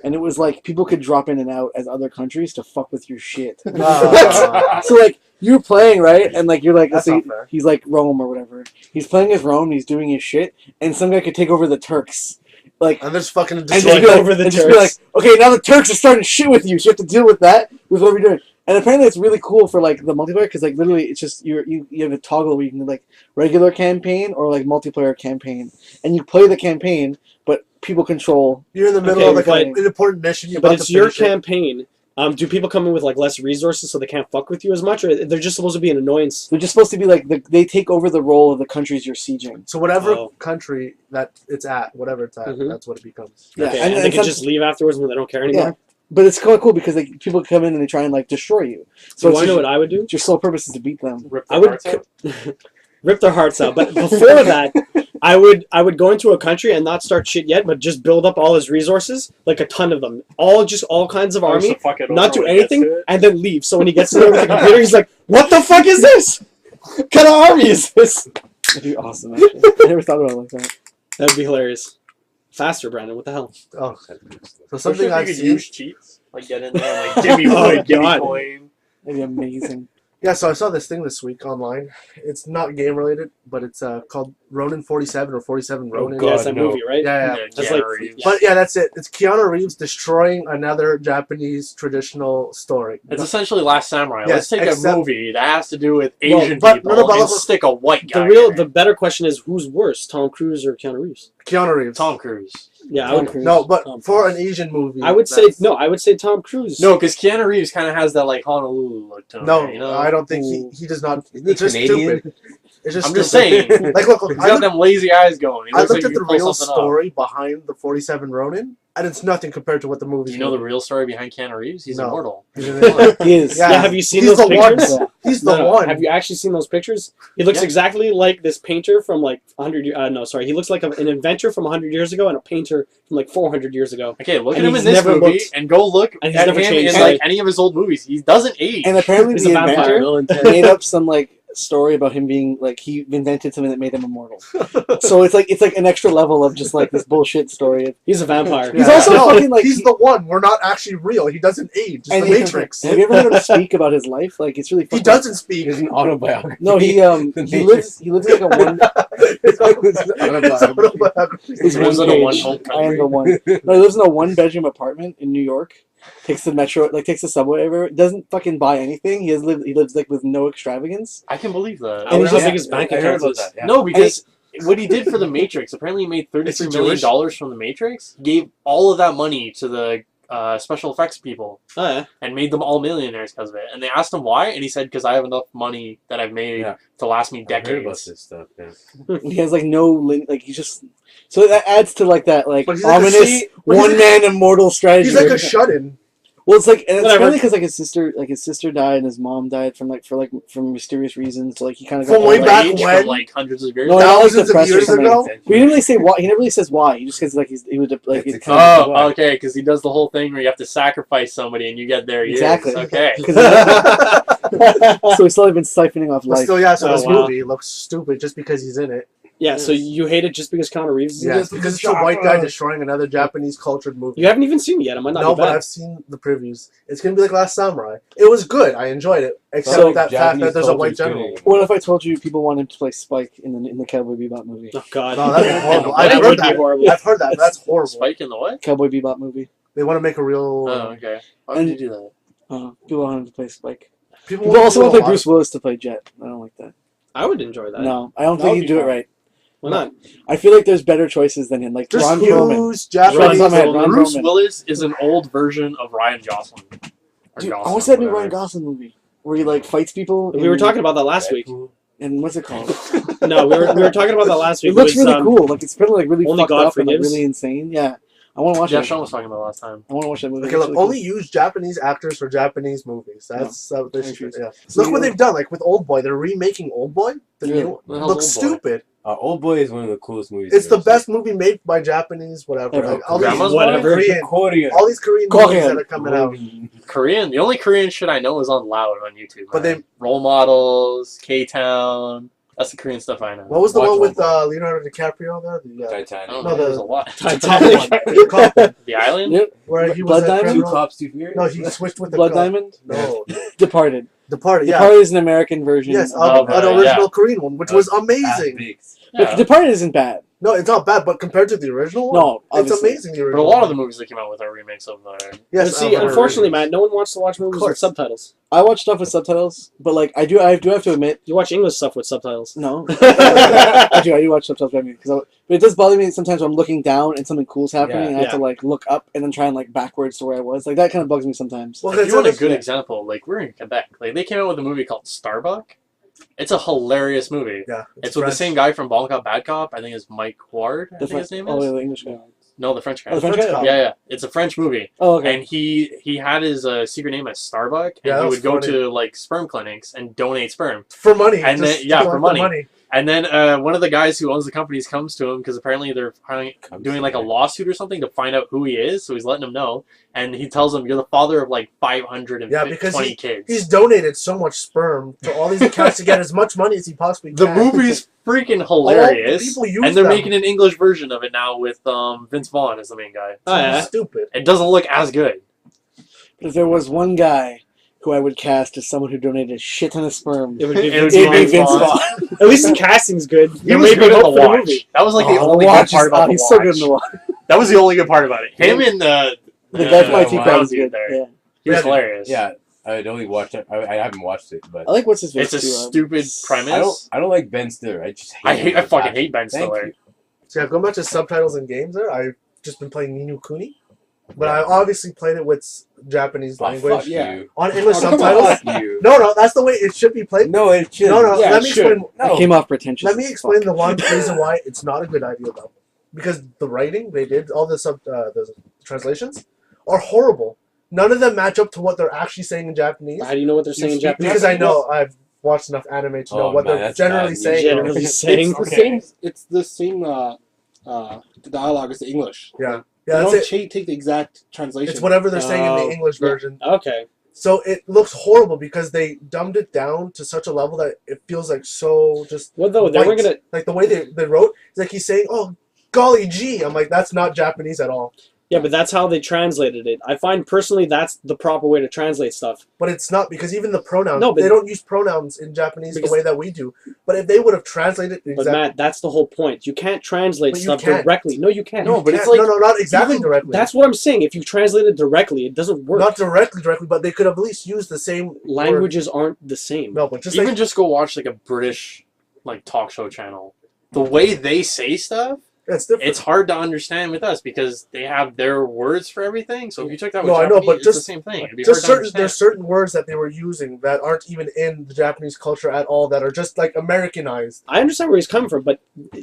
and it was like people could drop in and out as other countries to fuck with your shit. So like you're playing right, and like you're like That's let's say not fair. he's like Rome or whatever. He's playing as Rome. He's doing his shit, and some guy could take over the Turks. Like And there's fucking and destroy just be like, over the and just be like, Turks. okay, now the Turks are starting shit with you, so you have to deal with that with what we're doing. And apparently it's really cool for like the multiplayer because like literally it's just you have a toggle where you can like regular campaign or like multiplayer campaign, and you play the campaign, but people control. You're in the middle Okay, of like but- an important mission. You're But about it's to your finish it. campaign. Do people come in with like less resources so they can't fuck with you as much, or they're just supposed to be an annoyance? They're just supposed to be like they take over the role of the countries you're sieging. So whatever Oh. country that it's at, whatever it's at, Mhm. that's what it becomes. Yeah, Okay, and- and they and can some- just leave afterwards when they don't care anymore. Yeah. But it's kind of cool because like people come in and they try and like destroy you. So So I it's know just, what I would do. your sole purpose is to beat them. Rip I their would hearts out. rip their hearts out. But before that, I would go into a country and not start shit yet, but just build up all his resources, like a ton of them, all kinds of army, not do anything, and then leave. So when he gets there with the computer, he's like, "What the fuck is this? What kind of army is this?" That'd be awesome. Actually. I never thought about it like that. That'd be hilarious. Faster, Brandon. What the hell? Oh, so Something something I've you could seen. use cheats, like get in there, and, like give me Oh, wood, give me God. coin. That'd be amazing. Yeah, so I saw this thing this week online. It's not game related, but it's called Ronin 47 or 47 Ronin. Yeah, it's God, that no. movie, right? Yeah. That's Keanu like- Reeves. But yeah, that's it. It's Keanu Reeves destroying another Japanese traditional story. It's essentially Last Samurai. Yes, Let's take except- a movie that has to do with Well, Asian but- people no, but and look- stick a white guy. in The it. better question is who's worse, Tom Cruise or Keanu Reeves? Keanu Reeves. Tom Cruise. Yeah, Tom Cruise. No, but Tom for an Asian movie, I would say that's- no. I would say Tom Cruise. No, because Keanu Reeves kind of has that like Honolulu look to him. No, you know? I don't think he does not. Isn't he It's just Canadian? stupid. It's just I'm just stupid. saying. Like, look, He's I got looked, them lazy eyes going. He I looks looked like at he the could pull real something off. story behind the 47 Ronin, and it's nothing compared to what the movie. Do you know the real story behind Keanu Reeves? He's No. immortal. He is. Yeah. Yeah, have you seen He's those the one. pictures? He's the No, no. one. Have you actually seen those pictures? He looks Yeah. exactly like this painter from like 100 years. No, sorry. He looks like an inventor from 100 years ago and a painter from like 400 years ago. Okay, look And at him he's in this never movie looked- and go look and he's at never him changed. in like any of his old movies. He doesn't age. And apparently He's the a vampire. inventor made up some like story about him being like he invented something that made him immortal. So it's like an extra level of just like this bullshit story. He's a vampire. He's also fucking, like, he's the one. We're not actually real. He doesn't age. It's And the he- Matrix. Have you ever heard him speak about his life? Like it's really. He fucking- doesn't speak. It's an autobiography. No, he lives like a one. It's Autobiography. autobiography. His He lives one in a page. one-home I am country. the one. No, he lives in a one-bedroom apartment in New York. Takes the metro, like takes the subway everywhere. Doesn't fucking buy anything. He lives like with no extravagance. I can believe that. I wonder how he's big his bank I heard account about is. that. Yeah. No, because what he did for the Matrix, apparently he made Is he $33 million Jewish? from the Matrix, gave all of that money to the special effects people, Oh, yeah. and made them all millionaires because of it. And they asked him why, and he said, because I have enough money that I've made Yeah. to last me I heard about decades. this stuff. Yeah. He has like no like he's just. So that adds to like that like But he's like a ominous sea- but he's one-man immortal strategy. He's like a shut-in. Well, it's like, and it's Whatever. funny because his sister died and his mom died from mysterious reasons. So like he kind of From way back Rage when? from like hundreds of years. No, ago. not like Thousands of depressed or years something. ago? But he didn't really say why. He never really says why. He just says like he was like It's it's a- kind of Oh, why. okay, because he does the whole thing where you have to sacrifice somebody and you get their years. Exactly. Okay. So he's slowly been siphoning off But life. still, yeah. So Oh, this wow. movie looks stupid just because he's in it. Yeah, so you hate it just because Keanu Reeves is in Yeah, it? because it's a white guy destroying another Japanese cultured movie. You haven't even seen it yet. It might not No, be but bad. I've seen the previews. It's gonna be like Last Samurai. It was good. I enjoyed it, except So that fact Japanese that there's a white culture's good general. anymore. What if I told you people want him to play Spike in the Cowboy Bebop movie? Oh, God. No, that'd be horrible. That I've would heard be that. horrible. I've heard that. That's horrible. Spike in the what? Cowboy Bebop movie. They want to make a real. Oh, okay. Why would you do that? People want him to play Spike. People People also want to to play Bruce Willis to play Jet. I don't like that. I would enjoy that. No, I don't That think would he'd be do it fun. right. Why not? I feel like there's better choices than him. Like Just Ron Perlman. use Japanese. Ron Perlman. Bruce Ronin. Willis is an old version of Ryan Gosling. Or Dude, I Gosling, watched that new whatever. Ryan Gosling movie where he like fights people. We were talking about that last week. And what's it called? No, we were talking about that last week. It looks was, really cool. Like it's pretty like really Only fucked God up and like Forgives. really insane. Yeah, I want to watch Yeah, it. Sean was talking about last time. I want to watch that movie. Okay, It's look, really only use Japanese actors for Japanese movies. That's what they I should. choose. Yeah. Look what they've done. Like with Old Boy, they're remaking Old Boy. The Yeah. new What the hell's looks Old Boy? stupid. Old Boy is one of the coolest movies. It's I've the ever best movie made by Japanese, whatever. Ever. Like, all these Grandma's Whatever. Korean, Korea. all these Korean movies that are coming out. Korean. The only Korean shit I know is on Loud on YouTube. But man. they- Role Models, K-Town. That's the Korean stuff I know. What was the Watch one with Old Leonardo DiCaprio there? The, I Titanic. don't No, know. the- There's a lot. the cop one. The Island. Yep. Where he was Blood a Diamond? Two criminal. Cops, Two Furious. No, he switched with the Blood cop. Diamond. No, Departed. Departed. Yeah. Departed is an American version. Yes, of an original Korean one, which was amazing. But Yeah. Departed isn't bad. No, it's not bad, but compared to the original one, No, it's obviously. amazing. The But a original lot of the one. movies that came out with are remakes of Yes, see, of the unfortunately, originals. Matt, no one wants to watch movies with course. subtitles. I watch stuff with subtitles, but like I do have to admit, You watch English stuff with subtitles. no, I do watch subtitles by me but it does bother me sometimes when I'm looking down and something cool's happening, Yeah. and I have to like look up and then try and like backwards to where I was. Like that kind of bugs me sometimes. Well, If it's you want a honest- good example, like we're in Quebec. Like they came out with a movie called Starbuck. It's a hilarious movie. Yeah, It's with the French. same guy from Ball Cop Bad Cop. I think it's Mike Ward. I think his name is. the English guy. No, the French guy. Oh, the French French guy. cop. Yeah, yeah. It's a French movie. Oh, okay. And he had his secret name as Starbuck, and Yeah, that he was would go funny. to like sperm clinics and donate sperm. For money. And just then- yeah, to for collect the money. And then one of the guys who owns the companies comes to him because apparently they're doing like a lawsuit or something to find out who he is. So he's letting him know, and he tells him, "You're the father of like 520 Yeah, because kids." He's donated so much sperm to all these accounts to get as much money as he possibly The can. movie's freaking hilarious, people use and they're them. making an English version of it now with Vince Vaughn as the main guy. Oh, yeah. Stupid. It doesn't look as good. If there was one guy who I would cast as someone who donated a shit ton of sperm, It would be It would Vince be Vaughn. Vince Vince Vaughn. Vaughn. At least the casting's good. He It was made me good to vote for the watch. movie. That was like the Oh, only watch good part is- about the he's watch. so good in the watch. That was the only good part about it. Him and The guy from uh, IT Brown Crowd is dude good. there. Yeah. He was Yeah. hilarious. Yeah, I'd only watched it. I haven't watched it, but I like what's his face. It's a too, stupid premise. I don't like Ben Stiller. I just I him I with fucking passion. hate Ben Thank Stiller. you. So yeah, going back to subtitles and games there, I've just been playing Ni no Kuni. But I obviously played it with Japanese Oh, language. fuck you. On English Oh, come on. subtitles. Fuck you. No, that's the way it should be played. No, it should. No, Yeah, let me it should. explain. I No. came off pretentious. Let me as explain fuck. the one reason why it's not a good idea though, because the writing they did, all the translations, are horrible. None of them match up to what they're actually saying in Japanese. How do you know what they're saying in Japanese? Because I know I've watched enough anime to know Oh, what man, they're that's generally bad. saying. Generally saying. It's the same dialogue as the English. Yeah, They yeah, don't that's it. take the exact translation. It's whatever they're saying in Oh, the English yeah. version. Okay. So it looks horrible because they dumbed it down to such a level that it feels like so just What though? They were white. gonna. Like the way they wrote, it's like he's saying, "Oh, golly gee." I'm like, that's not Japanese at all. Yeah, but that's how they translated it. I find personally that's the proper way to translate stuff. But it's not because even the pronouns, No, but- they don't use pronouns in Japanese Because- the way that we do. But if they would have translated But exactly, Matt, that's the whole point. You can't translate But you stuff can't. directly. No, you can't. No, but it's like no, not exactly Even- directly. That's what I'm saying. If you translate it directly, it doesn't work. not directly, but they could have at least used the same Languages aren't the same. Word. No, but just just go watch like a British like talk show channel. The way they say stuff, It's different. It's hard to understand with us because they have their words for everything. So if you took that with No, I know, Japanese, but it's just- the same thing. It'd be Just hard to understand. there's certain words that they were using that aren't even in the Japanese culture at all that are just like Americanized. I understand where he's coming from, but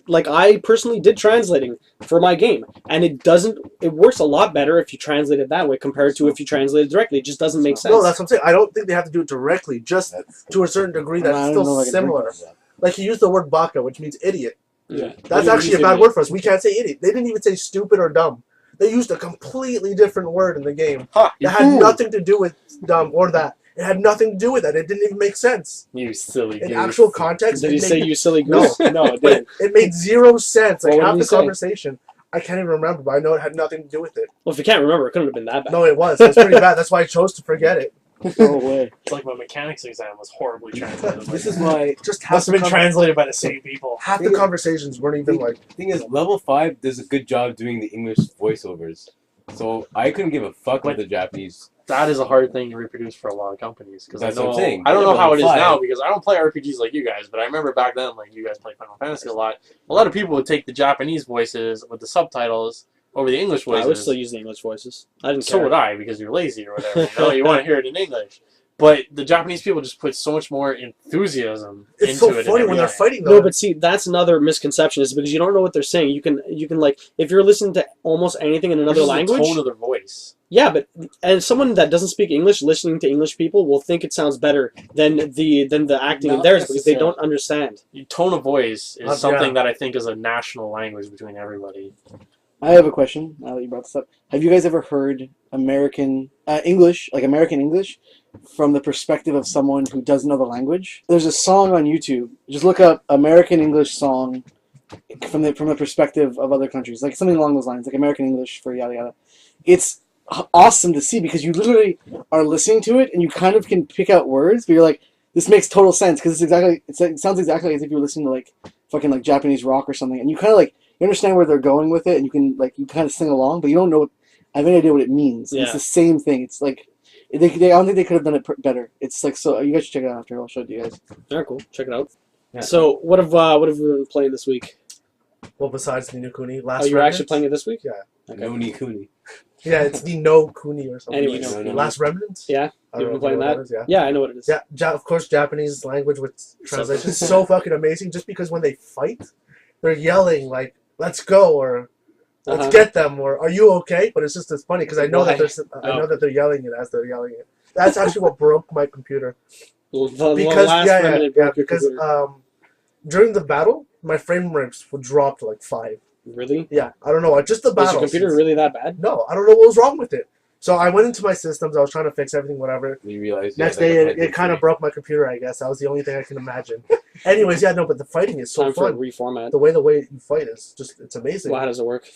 like I personally did translating for my game, and it works a lot better if you translate it that way compared to if you translate it directly. It just doesn't make sense. No, that's what I'm saying. I don't think they have to do it directly, just to a certain degree I that's don't still know if I can drink similar. that. Like he used the word baka, which means idiot. Yeah. That's actually a bad word for us. We can't say idiot. They didn't even say stupid or dumb. They used a completely different word in the game. Huh, It had nothing to do with dumb or that. It had nothing to do with that. It didn't even make sense. you silly In goose. actual context, Did it he say made, you silly No. goose? No, it but didn't. it made zero sense. Like Well, what half did the he say? conversation, I can't even remember, but I know it had nothing to do with it. Well, if you can't remember, it couldn't have been that bad. No, it was. It was pretty bad. That's why I chose to forget it. No way. It's like my mechanics exam was horribly translated. This is why. Just half must have the, been translated by the same people. half the conversations weren't even like. Thing is, level 5 does a good job doing the English voiceovers. So I couldn't give a fuck with the Japanese. That is a hard thing to reproduce for a lot of companies because I That's what know I'm saying. I don't know Yeah, how it is level now five. because I don't play RPGs like you guys, but I remember back then, like you guys played Final Fantasy a lot. A lot of people would take the Japanese voices with the subtitles over the English voices. I would still use the English voices. I didn't So care. would I because you're lazy or whatever. You know, you want to hear it in English. But the Japanese people just put so much more enthusiasm It's into so it. funny when they're fighting though. No, but see, that's another misconception. Is because you don't know what they're saying. You can like if you're listening to almost anything in another language. The tone of their voice. Yeah, but and someone that doesn't speak English listening to English people will think it sounds better than the acting in Not theirs because they necessarily. don't understand. Tone of voice is Yeah. something that I think is a national language between everybody. I have a question. Now that you brought this up, have you guys ever heard American English, like American English, from the perspective of someone who doesn't know the language? There's a song on YouTube. Just look up American English song from the perspective of other countries, like something along those lines, like American English for yada yada. It's awesome to see because you literally are listening to it and you kind of can pick out words, but you're like, this makes total sense because it sounds exactly as if you're listening to like fucking like Japanese rock or something, and you kind of like. You understand where they're going with it, and you kind of sing along, but you don't know. I have any idea what it means. Yeah. It's the same thing. It's like they I don't think they could have done it better. It's like so. You guys should check it out after. I'll show it to you guys. All right, cool. Check it out. Yeah. So what have we been playing this week? Well, besides the new Kuni, last. Oh, you're Remnant? actually playing it this week? Yeah. Okay. No Nikuni. Yeah, it's the no Kuni or something. Anyways. No, no, no. Last Remnant. Yeah, I you've don't been playing know what that. is, yeah. Yeah, I know what it is. Yeah, of course, Japanese language with translation is so fucking amazing. Just because when they fight, they're yelling like "Let's go" or "Let's Uh-huh. get them" or "Are you okay?" But it's just it's funny because I know that Why? I know that they're yelling it as they're yelling it. That's actually what broke my computer. The Because last remnant broke your because computer. during the battle, my frame rates would drop to like 5. Really? Yeah, I don't know. Just the Was battle. your computer really that bad? No, I don't know what was wrong with it. So I went into my systems. I was trying to fix everything, whatever. You realize. Next day, it kind of broke my computer. I guess that was the only thing I can imagine. Anyways, yeah, no, but the fighting is so Time for a fun. reformat. The way you fight is just—it's amazing. Well, how does it work?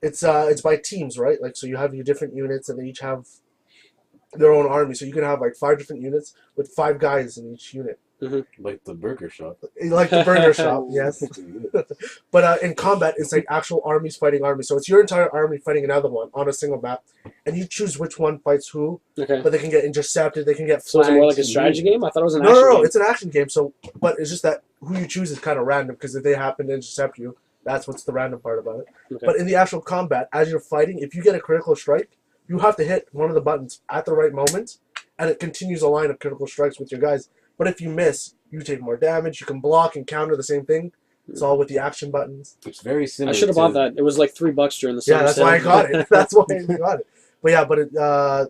It's by teams, right? Like so, you have your different units, and they each have their own army. So you can have like 5 different units with 5 guys in each unit, Like the burger shop. like the burger shop. Yes. But in combat, it's like actual armies fighting armies. So it's your entire army fighting another one on a single map, and you choose which one fights who. Okay. But they can get intercepted. They can get So is flanked. it more like a strategy game? I thought it was an No, action no, no. game. It's an action game. So, but it's just that who you choose is kind of random because if they happen to intercept you, that's what's the random part about it. Okay. But in the actual combat, as you're fighting, if you get a critical strike, you have to hit one of the buttons at the right moment, and it continues a line of critical strikes with your guys. But if you miss, you take more damage. You can block and counter the same thing. It's all with the action buttons. It's very similar. I should have bought that. It was like $3 during the Yeah, summer that's sale. why I got it. That's why I got it. But yeah, but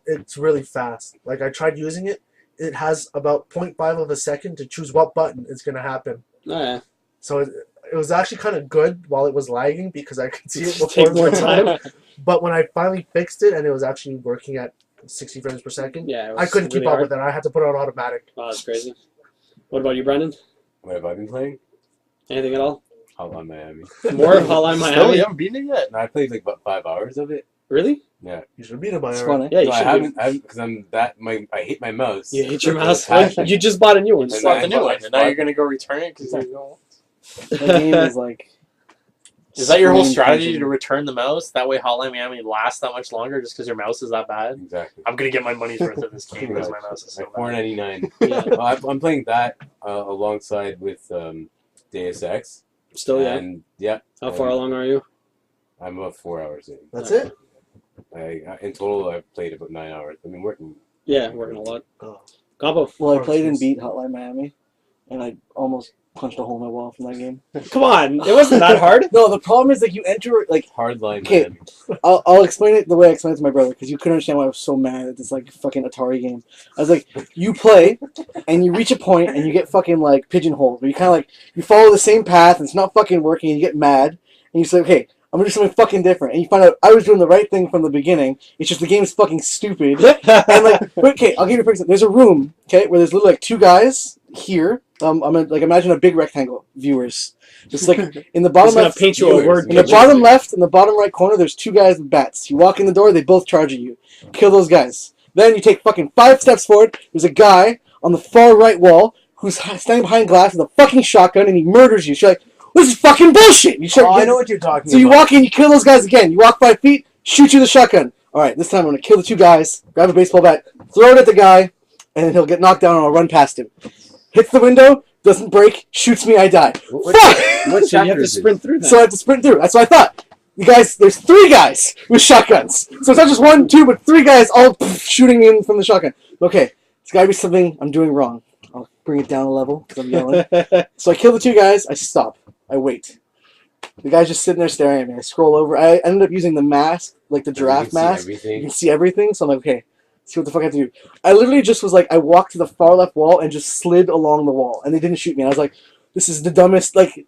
it's really fast. Like I tried using it. It has about 0.5 of a second to choose what button is going to happen. Oh, yeah. So it was actually kind of good while it was lagging because I could see it before. Take more time. But when I finally fixed it and it was actually working at 60 frames per second, Yeah, it was I couldn't really keep up hard. with it. I had to put it on automatic. Oh, that's crazy. What about you, Brendan? What have I been playing? Anything at all? Hotline Miami. More of Hotline Still, Miami? you haven't beaten it yet. No, I played like about 5 hours of it. Really? Yeah. You should beat it by It's now. fun, eh? Yeah, you No, I should. haven't because I hate my mouse. You hate your With a mouse? passion. You just bought a new one. Just And bought the new one, and now you're gonna go return it because you don't. The game is like. Is that your whole screen strategy punching. to return the mouse? That way, Hotline Miami lasts that much longer just because your mouse is that bad. Exactly. I'm gonna get my money's worth of this game because my mouse is so Like bad. $4.99. Yeah. I'm playing that alongside with Deus Ex. Still, yeah. And yeah. How far along are you? I'm about 4 hours in. That's it? In total, I've played about 9 hours. I've been working. Yeah, working a lot. Oh. Campeau. Well, I played and beat Hotline Miami, and I almost punched a hole in my wall from that game. Come on, it wasn't that hard. No, the problem is like you enter like Hardline. Okay. I'll explain it the way I explained it to my brother because you couldn't understand why I was so mad at this like fucking Atari game. I was like, you play, and you reach a point and you get fucking like pigeonholed. Where you kind of like you follow the same path and it's not fucking working and you get mad and you say, okay, I'm gonna do something fucking different. And you find out I was doing the right thing from the beginning. It's just the game is fucking stupid. And like, okay, I'll give you a example. There's a room, okay, where there's literally like two guys here. I'm gonna like imagine a big rectangle, viewers. Just like in the bottom left, paint you a word. in the bottom left, in the bottom right corner, there's two guys with bats. You walk in the door, they both charge at you. Kill those guys. Then you take fucking 5 steps forward. There's a guy on the far right wall who's standing behind glass with a fucking shotgun, and he murders you. So you're like, this is fucking bullshit. You start, I know what you're talking so about. you walk in, you kill those guys again. You walk 5 feet, shoot you with a shotgun. All right, this time I'm gonna kill the 2 guys, grab a baseball bat, throw it at the guy, and then he'll get knocked down, and I'll run past him. Hits the window, doesn't break, shoots me, I die. What So chapter you have to is this? sprint through that. So I have to sprint through. That's what I thought. You guys, there's 3 guys with shotguns. So it's not just 1, 2, but 3 guys all shooting in from the shotgun. Okay, it's got to be something I'm doing wrong. I'll bring it down a level because I'm yelling. So I kill the 2 guys. I stop. I wait. The guy's just sitting there staring at me. I scroll over. I ended up using the mask, like the giraffe mask. You can see everything. So I'm like, okay, see what the fuck I have to do. I literally just was like, I walked to the far left wall and just slid along the wall, and they didn't shoot me. And I was like, this is the dumbest. Like,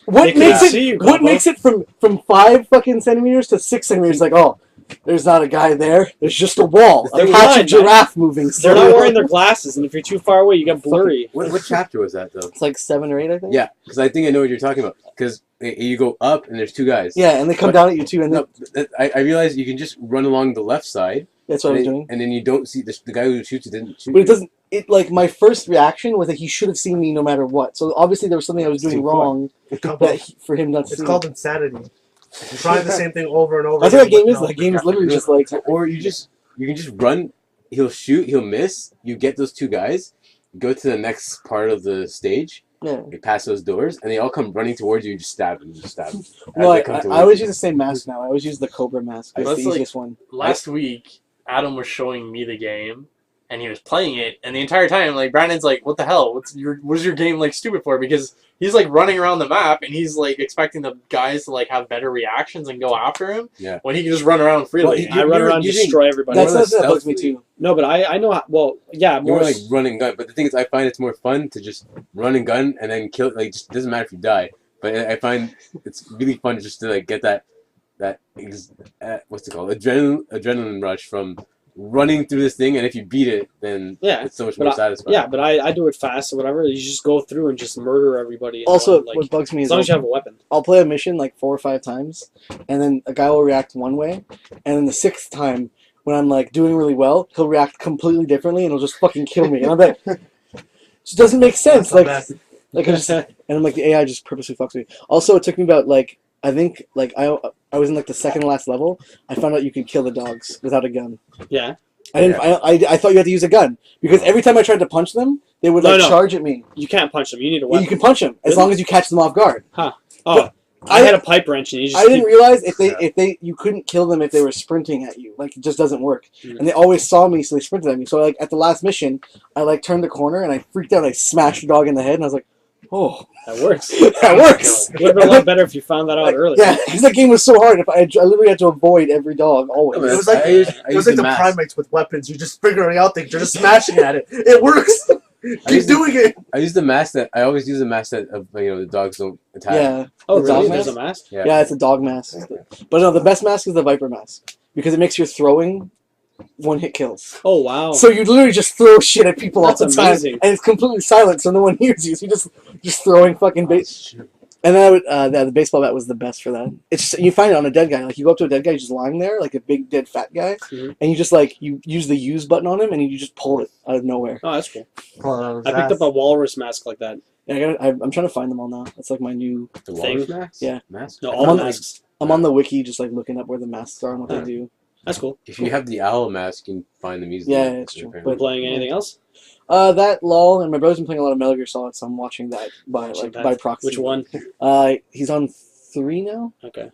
what makes it? What makes it from 5 fucking centimeters to 6 centimeters? Like, oh, there's not a guy there. There's just a wall. A patch of giraffe moving. They're not wearing their glasses, and if you're too far away, you get blurry. What chapter was that though? It's like 7 or 8, I think. Yeah, because I think I know what you're talking about. Because you go up and there's 2 guys. Yeah, and they come down at you too. And No, I realized you can just run along the left side. that's what I was doing. And then you don't see the guy who shoots you didn't shoot. But it doesn't. It like my first reaction was that he should have seen me no matter what. So obviously there was something I was doing wrong for him not to see. It's called insanity. Trying the same thing over and over. That's what that game is. That game is literally just like. Or you can just run. He'll shoot. He'll miss. You get those 2 guys. Go to the next part of the stage. Yeah. You pass those doors, and they all come running towards you. You just stab them. Just stab them. No, I always use the same mask now. I always use the Cobra mask. It's That's the like- easiest one. Last week, Adam was showing me the game, and he was playing it, and the entire time, like, Brandon's like, what the hell? What's your game, like, stupid for? Because he's, like, running around the map, and he's, like, expecting the guys to, like, have better reactions and go after him, when he can just run around freely. I run around and destroy everybody. That bugs me too. No, but I know. Well, yeah, More more like run and gun. But the thing is, I find it's more fun to just run and gun and then kill. Like, just doesn't matter if you die. But I find it's really fun just to like get that what's it called, adrenaline rush from running through this thing, and if you beat it, then it's so much more satisfying. Yeah, but I do it fast or whatever. You just go through and just murder everybody. Also, like, what bugs me is as long as you have a weapon. I'll play a mission like 4 or 5 times, and then a guy will react one way, and then the 6th time, when I'm like doing really well, he'll react completely differently, and he'll just fucking kill me. And I'm like, it just doesn't make sense. Like I just, and I'm like, the AI just purposely fucks me. Also, it took me about like I think like I was in like the 2nd to last level. I found out you could kill the dogs without a gun. Yeah. I didn't. I thought you had to use a gun because every time I tried to punch them, they would charge at me. You can't punch them. You need a Yeah, weapon. you can punch them as long as you catch them off guard. Huh. Oh. But I had a pipe wrench and you just I didn't realize if they you couldn't kill them if they were sprinting at you. Like, it just doesn't work. And they always saw me, so they sprinted at me. So like at the last mission, I like turned the corner and I freaked out. I smashed the dog in the head, and I was like, "Oh, that works. That works." It would have been a lot better if you found that out early. Yeah, because that game was so hard. If I literally had to avoid every dog always. It was like the primates with weapons. You're just figuring out things. You're just smashing at it. It works. Keep doing it. I use the mask that I always use. The mask that the dogs don't attack. Yeah. Oh, The really? dog There's mask? a mask? Yeah, it's a dog mask. But no, the best mask is the viper mask because it makes your throwing 1-hit kills. Oh, wow. So you literally just throw shit at people all the time, amazing. and it's completely silent, so no one hears you. So you're just throwing fucking bait. And then the baseball bat was the best for that. It's just, you find it on a dead guy. Like, you go up to a dead guy just lying there, like a big dead fat guy, and you just like you use the use button on him, and you just pull it out of nowhere. Oh, that's cool. I picked up a walrus mask like that. Yeah, I'm trying to find them all now. That's like my new thing. Mask? Yeah. Mask? No, all the masks. I'm on the wiki, just like looking up where the masks are and what they do. That's cool. If you have the owl mask, you can find them easily. Yeah, it's true. We're playing anything else? That LOL, and my brother's been playing a lot of Metal Gear Solid, so I'm watching that by proxy. Which one? He's on 3 now. Okay.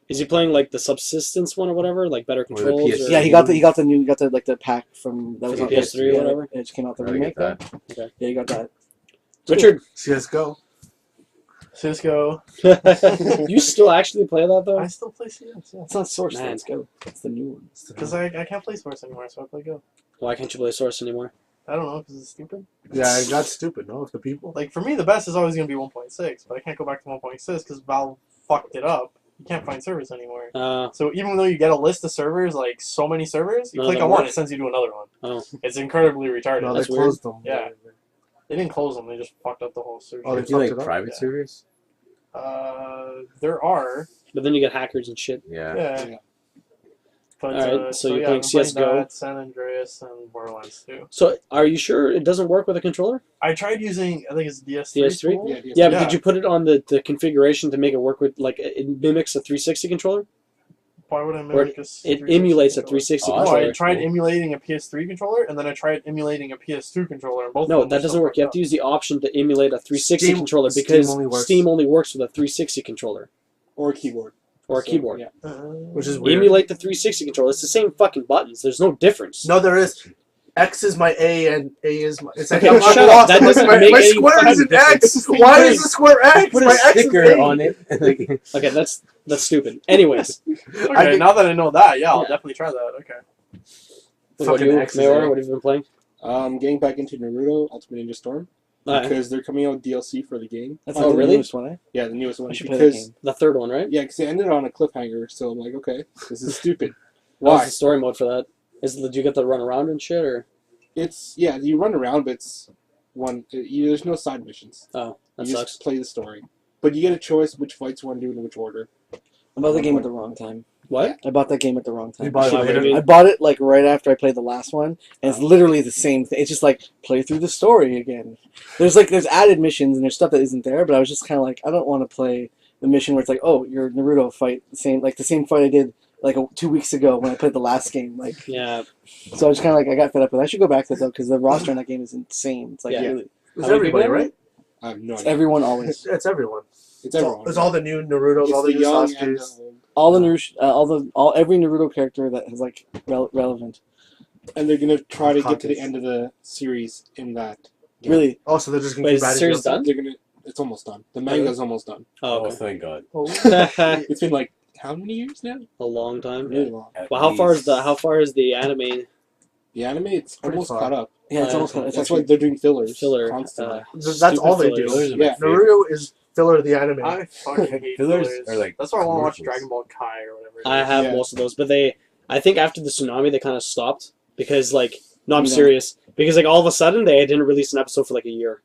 Is he playing like the Subsistence one or whatever, like better the controls? PS3. Or... Yeah, he got the like the pack from that was For on PS3 or whatever? It just came out the I remake. get Though. that. Okay. Yeah, you got that. Richard, CS:GO. Cisco. you still actually play that though? I still play CS, yeah. It's not Source. Man. Let's go. It's the new one. Because I can't play Source anymore, so I play Go. Why can't you play Source anymore? I don't know, because it's stupid. Yeah, that's stupid. No, if the people. Like, for me, the best is always going to be 1.6, but I can't go back to 1.6 because Valve fucked it up. You can't find servers anymore. So even though you get a list of servers, like so many servers, you None click of on them one, work. it sends you to another one. Oh. It's incredibly retarded. No, That's they weird. closed them. Yeah. They didn't close them, they just fucked up the whole server. Oh, they Do you like fucked it up? private Yeah. servers? There are, But then you get hackers and shit. Yeah. yeah. But, Alright, so you're yeah, playing I'm playing CS:GO. that, San Andreas, and Borderlands 2. So are you sure it doesn't work with a controller? I tried using, I think it's DS3. DS3? tool. Yeah, Yeah, but Yeah. did you put it on the configuration to make it work with, like, it mimics a 360 controller? Why would I Or mimic a it 360 emulates a controller? 360 Oh, No, controller. I tried Cool. emulating a PS3 controller, and then I tried emulating a PS2 controller, and both of No, them that were doesn't still work. You have fucked to use the option to emulate a 360 Steam- controller Steam because only works. Steam only works with a 360 controller Or a keyboard. or a So, keyboard. Yeah. up. Which is weird. Emulate the 360 controller. It's the same fucking buttons. There's no difference. No, there is. X is my A and A is my. It's like Okay, I'm shut lost. up. That doesn't my, make my any square is fucking an difference. X. Why is the square X? Put my a X is sticker A. on it. Okay, that's stupid. Anyways, Okay, I think- now that I know that, yeah, I'll Yeah. definitely try that. Okay. what about Fucking you, X's, Mayoor? eh? What have you been playing? Getting back into Naruto Ultimate Ninja Storm because they're coming out with DLC for the game. That's Oh, like the really? newest one, eh? Yeah, the newest one. I should play that Because game. The third one, right? yeah, because it ended on a cliffhanger. So I'm like, okay, this is stupid. What was Why? the story mode for that? Did you get to run around and shit, or It's you run around, but it's there's no side missions. that You sucks? just play the story, but you get a choice which fights you want to do in which order. I bought the game at the wrong time. What? I bought that game at the wrong time. You bought it Why, what do you later. mean? I bought it like right after I played the last one, and it's literally the same thing. It's just like play through the story again. There's added missions and there's stuff that isn't there, but I was just kind of like, I don't want to play the mission where it's like, oh, your Naruto fight the same fight I did like 2 weeks ago when I played the last game. Like, Yeah. so I was kind of like, I got fed up with it. I should go back to it though because the roster in that game is insane. It's like Yeah. really, It's How many people everybody, are right? I have no it's idea. everyone always. It's everyone. It's everyone. It's all the new Narutos, It's all the new young and Sasuke's. the old. All the Naruto, every Naruto character that is like relevant. And they're gonna try to get to the Hokage. end of the series in that. game. Really, Oh, so they're just gonna Wait, keep is the adding series DLC? done? They're gonna. It's almost done. The manga's almost done. Oh, Oh, okay. thank God. It's been like how many years now? A long time. Really long. At Well, how far is least. the anime The anime, it's Pretty almost far. caught up. yeah, it's almost. That's It's That's why actually. they're doing fillers. filler? constantly. That's all they do. Fillers are my Yeah, favorite. Naruto is filler of the anime. I fucking hate Fillers fillers. are like That's why I want to watch commercials. Dragon Ball Kai or whatever. I have Yeah. most of those, but I think after the tsunami, they kind of stopped because, like, no, I'm Yeah. serious. Because, like, all of a sudden, they didn't release an episode for like a year.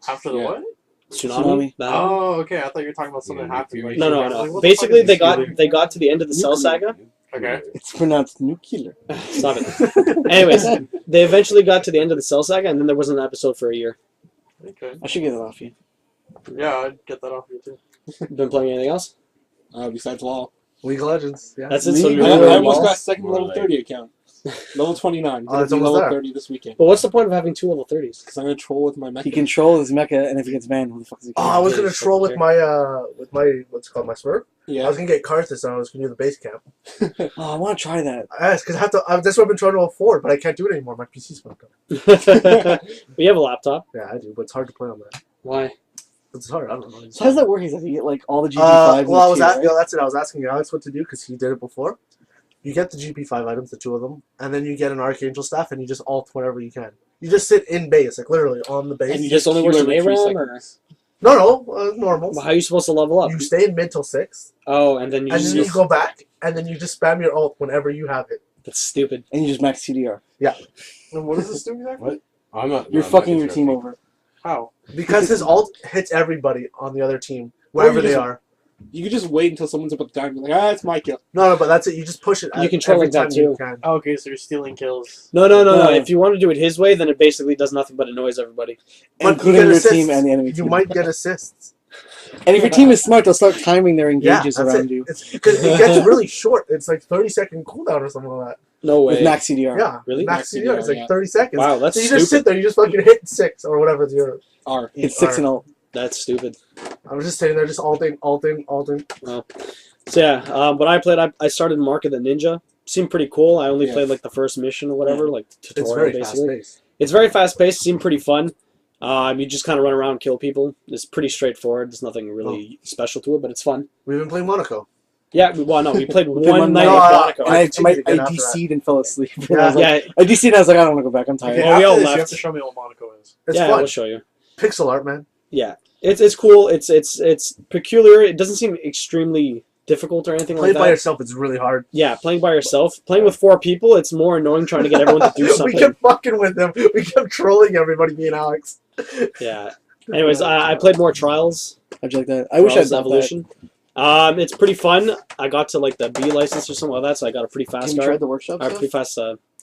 After the Yeah. what? Tsunami. That- Oh, okay. I thought you were talking about something Yeah, happened. you- Like, no, no, I was like, no. what the fuck Basically, is they this got doing? they got to the end of the Cell Saga. Okay. It's pronounced nuclear. Stop it. Anyways, they eventually got to the end of the Cell Saga, and then there wasn't an episode for a year. Okay. I should get it off you. Yeah, I'd get that off you too. Been playing anything else? Besides LoL. League of Legends. Yeah. That's it. So League you're of I really almost low? got second More level like- 30 account. Level 29. Oh, it's Gonna be almost level there. 30 this weekend. But what's the point of having 2 level 30s? Because I'm gonna troll with my mecha. He controls his mecha, and if he gets banned, who the fuck is he? Oh, I was Yeah, gonna you troll fucking with my what's it called, my Smurf. I Yeah. was gonna get cards this time. I was gonna do the base camp. Oh, I want to try that. Because I have to. That's what I've been trying to afford, but I can't do it anymore. My PC's fucked up. We have a laptop. Yeah, I do, but it's hard to play on that. Why? It's hard. I don't know. So how does that work? Is that you get like all the GP5s? Well, I was asking. that's it. I was asking Alex what to do because he did it before. You get the GP5 items, the 2 of them, and then you get an Archangel staff, and you just alt whenever you can. You just sit in base, like literally on the base. And you just only works Heal in every 3 ARAM, or seconds. No, normal. well, how are you supposed to level up? You stay in mid till 6, Oh, and then you and just then you go back, and then you just spam your ult whenever you have it. that's stupid. And you just max CDR. And what does this do exactly? I'm not. You're no, I'm fucking not your team interested. over. How? Because his ult hits everybody on the other team, wherever you they just- are. You can just wait until someone's about to die and be like, it's my kill. No, but that's it. You just push it. You control every like that time you too. can. Oh, okay, so you're stealing kills. No. No. If you want to do it his way, then it basically does nothing but annoys everybody. But you Including get your assists. team and the enemy You team. might get assists. And if your team is smart, they'll start timing their Yeah, engages that's around it. you It's because it gets really short. It's like 30-second cooldown or something like that. No way. with max CDR. Yeah, Really? Max CDR is like yeah. 30 seconds. Wow, that's so you just stupid. sit there, you just fucking hit 6 or whatever your. R. It's 6 and 0. That's stupid. I was just sitting there, just alting. So yeah, what I played, I started Mark of the Ninja. Seemed pretty cool. I only Yeah. played like the first mission or whatever, like It's tutorial very fast basically. paced. It's very fast paced. Seemed pretty fun. You just kind of run around and kill people. It's pretty straightforward. There's nothing really special to it, but it's fun. We've been playing Monaco. Yeah, we played We played one one night night. of No, Monaco. And I continued again after DC'd and fell asleep. Yeah. I was like, Yeah, I DC'd and I was like, I don't want to go back. I'm tired. Okay, Well, we all after this, you left. have to show me what Monaco is. It's yeah, fun. we'll show you. Pixel art, man. Yeah, it's cool. It's peculiar. It doesn't seem extremely difficult or anything Playing like by that. yourself is really hard. Yeah, playing by yourself. Playing with 4 people, it's more annoying trying to get everyone to do We something. kept fucking with them. We kept trolling everybody, me and Alex. Yeah. Anyways, I played more Trials. How'd you like that? I wish I'd Trials done that. Evolution. It's pretty fun. I got to like the B license or something like that, so I got a pretty fast Have you car. tried the workshop Or stuff? pretty fast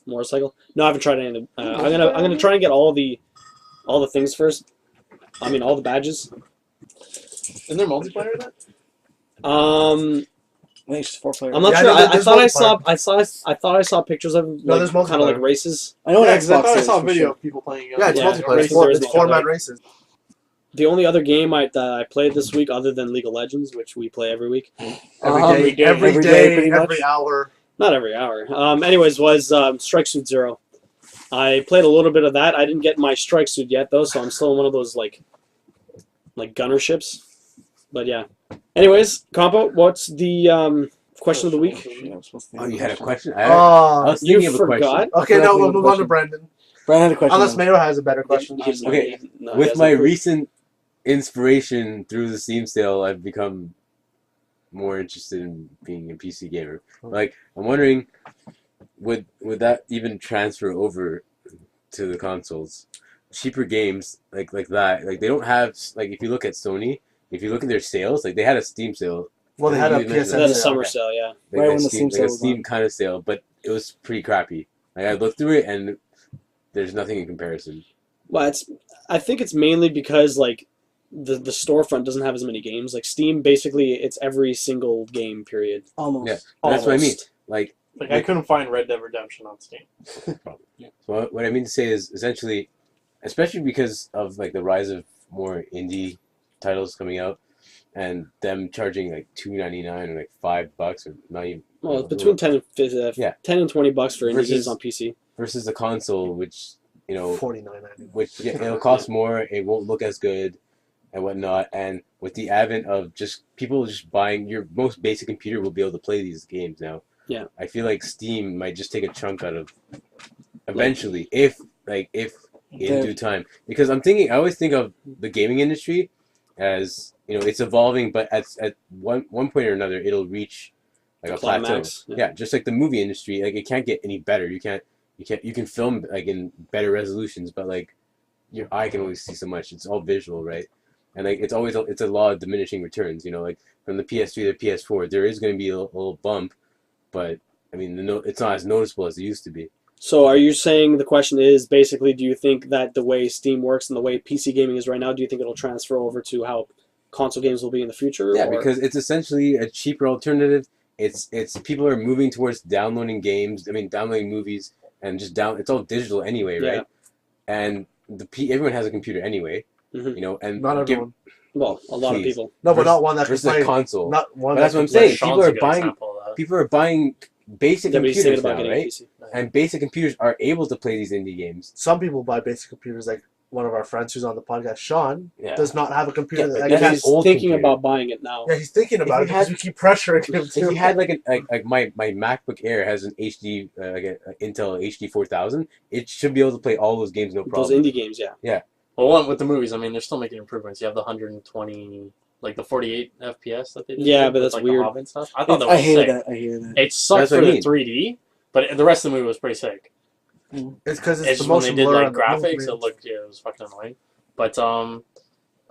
motorcycle. No, I haven't tried any of them. I'm gonna try and get all the things first. I mean, all the badges. Isn't there multiplayer in that? I think it's just 4 players. I'm not Yeah, sure. I there's thought multiplayer. I thought I saw pictures of No, there's kind of like multiplayer. races. I know Yeah, on 'cause I Xbox thought I there saw a is, for video sure. of people playing. Yeah, it's Yeah, multiplayer. races, It's there is 4-man multiplayer. races. The only other game that I played this week, other than League of Legends, which we play every week, Every day, every every day, day, pretty much. every hour. not every hour. Anyways, was Strike Suit Zero. I played a little bit of that. I didn't get my strike suit yet though, so I'm still in one of those like gunner ships. But yeah. Anyways, Campeau, what's the question of the week? Shit, I was supposed to Oh, think you of had a question. question? I Oh. was thinking You of a forgot? question. Okay, Yeah, no, I we'll think move the on to question- Brandon. Brian had a question. Unless then. Mayo has a better question. Okay, No, he With has my no clue. recent inspiration through the Steam sale, I've become more interested in being a PC gamer. Like, I'm wondering, would that even transfer over to the consoles? Cheaper games like that, like they don't have, like if you look at Sony, if you look at their sales, like they had a Steam sale. Well, they had a You mentioned PSN That's a sale. summer sale, yeah. Like Right a when the Steam sale like a was Steam on. kind of sale, but it was pretty crappy. Like I looked through it and there's nothing in comparison. Well, I think it's mainly because like the storefront doesn't have as many games. Like Steam, basically, it's every single game. Period. Almost. Yeah, that's what I mean. Almost. Like, Like I couldn't find Red Dead Redemption on Steam. so what I mean to say is essentially, especially because of like the rise of more indie titles coming out, and them charging like $2.99 or like $5 or not even. Well, it's between 10 and Yeah. 10 and $20 for indie Versus- games on PC. Versus the console, which $49.99. which it'll cost more, it won't look as good, and whatnot. And with the advent of just people just buying, your most basic computer will be able to play these games now. Yeah. I feel like Steam might just take a chunk out of eventually, if in Yeah. due time. Because I always think of the gaming industry as, it's evolving, but at one point or another, it'll reach like a Climax, plateau. yeah. Yeah, just like the movie industry, like it can't get any better. You can film like in better resolutions, but like your eye can only see so much. It's all visual, right? And like it's a law of diminishing returns. Like from the PS3 to the PS4, there is going to be a little bump, but I mean it's not as noticeable as it used to be. So, are you saying the question is basically, do you think that the way Steam works and the way PC gaming is right now, do you think it'll transfer over to how console games will be in the future? Yeah, or? because it's essentially a cheaper alternative. It's people are moving towards downloading games. I mean, downloading movies and just it's all digital anyway, right? Yeah. And everyone has a computer anyway, Mhm. and Not everyone. Well, a lot of Please. people. No, but not one that can versus a play. console. Not one But that's that what I'm can play. saying. Sean's People a are good buying- example of that. People are buying basic Nobody's thinking computers about now, getting a right? PC. And basic computers are able to play these indie games. Some people buy basic computers, like one of our friends who's on the podcast, Sean, Yeah. does not have a computer Yeah, that but can. that's He's old thinking computer. about buying it now. Yeah, he's thinking about If it he because had- we keep pressuring him If to. you had like my MacBook Air has an HD like an Intel HD 4000, it should be able to play all those games no Those problem. indie games, yeah. Well, one with the movies, I mean, they're still making improvements. You have the 120, like the 48 FPS that they did. Yeah, with, but that's like, weird. The Hobbit stuff. I thought that was I hated sick. that. I hated that. It sucked That's what for I the mean. 3D, but the rest of the movie was pretty sick. It's because it's It's the just when motion they did blur like on the graphics, movement. it looked it was fucking annoying. But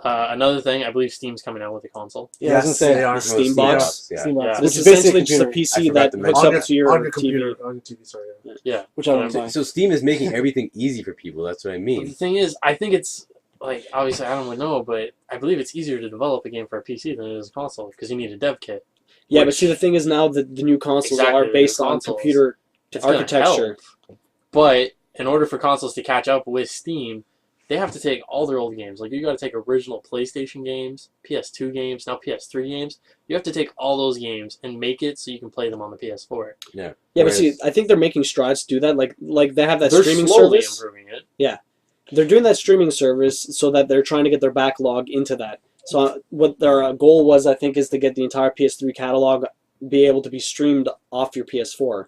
another thing, I believe Steam's coming out with a console. Yeah, I was gonna say they are. No, Steam box? Yeah. Steam box. Yeah. Which This is basic essentially just a computer, I PC forgot that to hooks mention up to your on your TV. computer, on your TV. Sorry. Yeah. Yeah. which I don't So- buy. So Steam is making everything easy for people. That's what I But the mean. thing is, I think it's like obviously Adam would know, but I believe it's easier to develop a game for a PC than it is a console because you need a dev kit. Yeah, but see, the thing is now that the new consoles Exactly, are the based new on consoles. computer It's gonna architecture. help. But in order for consoles to catch up with Steam, they have to take all their old games. Like, you got to take original PlayStation games, PS2 games, now PS3 games. You have to take all those games and make it so you can play them on the PS4. Yeah. Yeah, but see, I think they're making strides to do that. Like they have that They're streaming slowly service. improving it. They're doing that streaming service so that they're trying to get their backlog into that. So what their goal was, I think, is to get the entire PS3 catalog be able to be streamed off your PS4.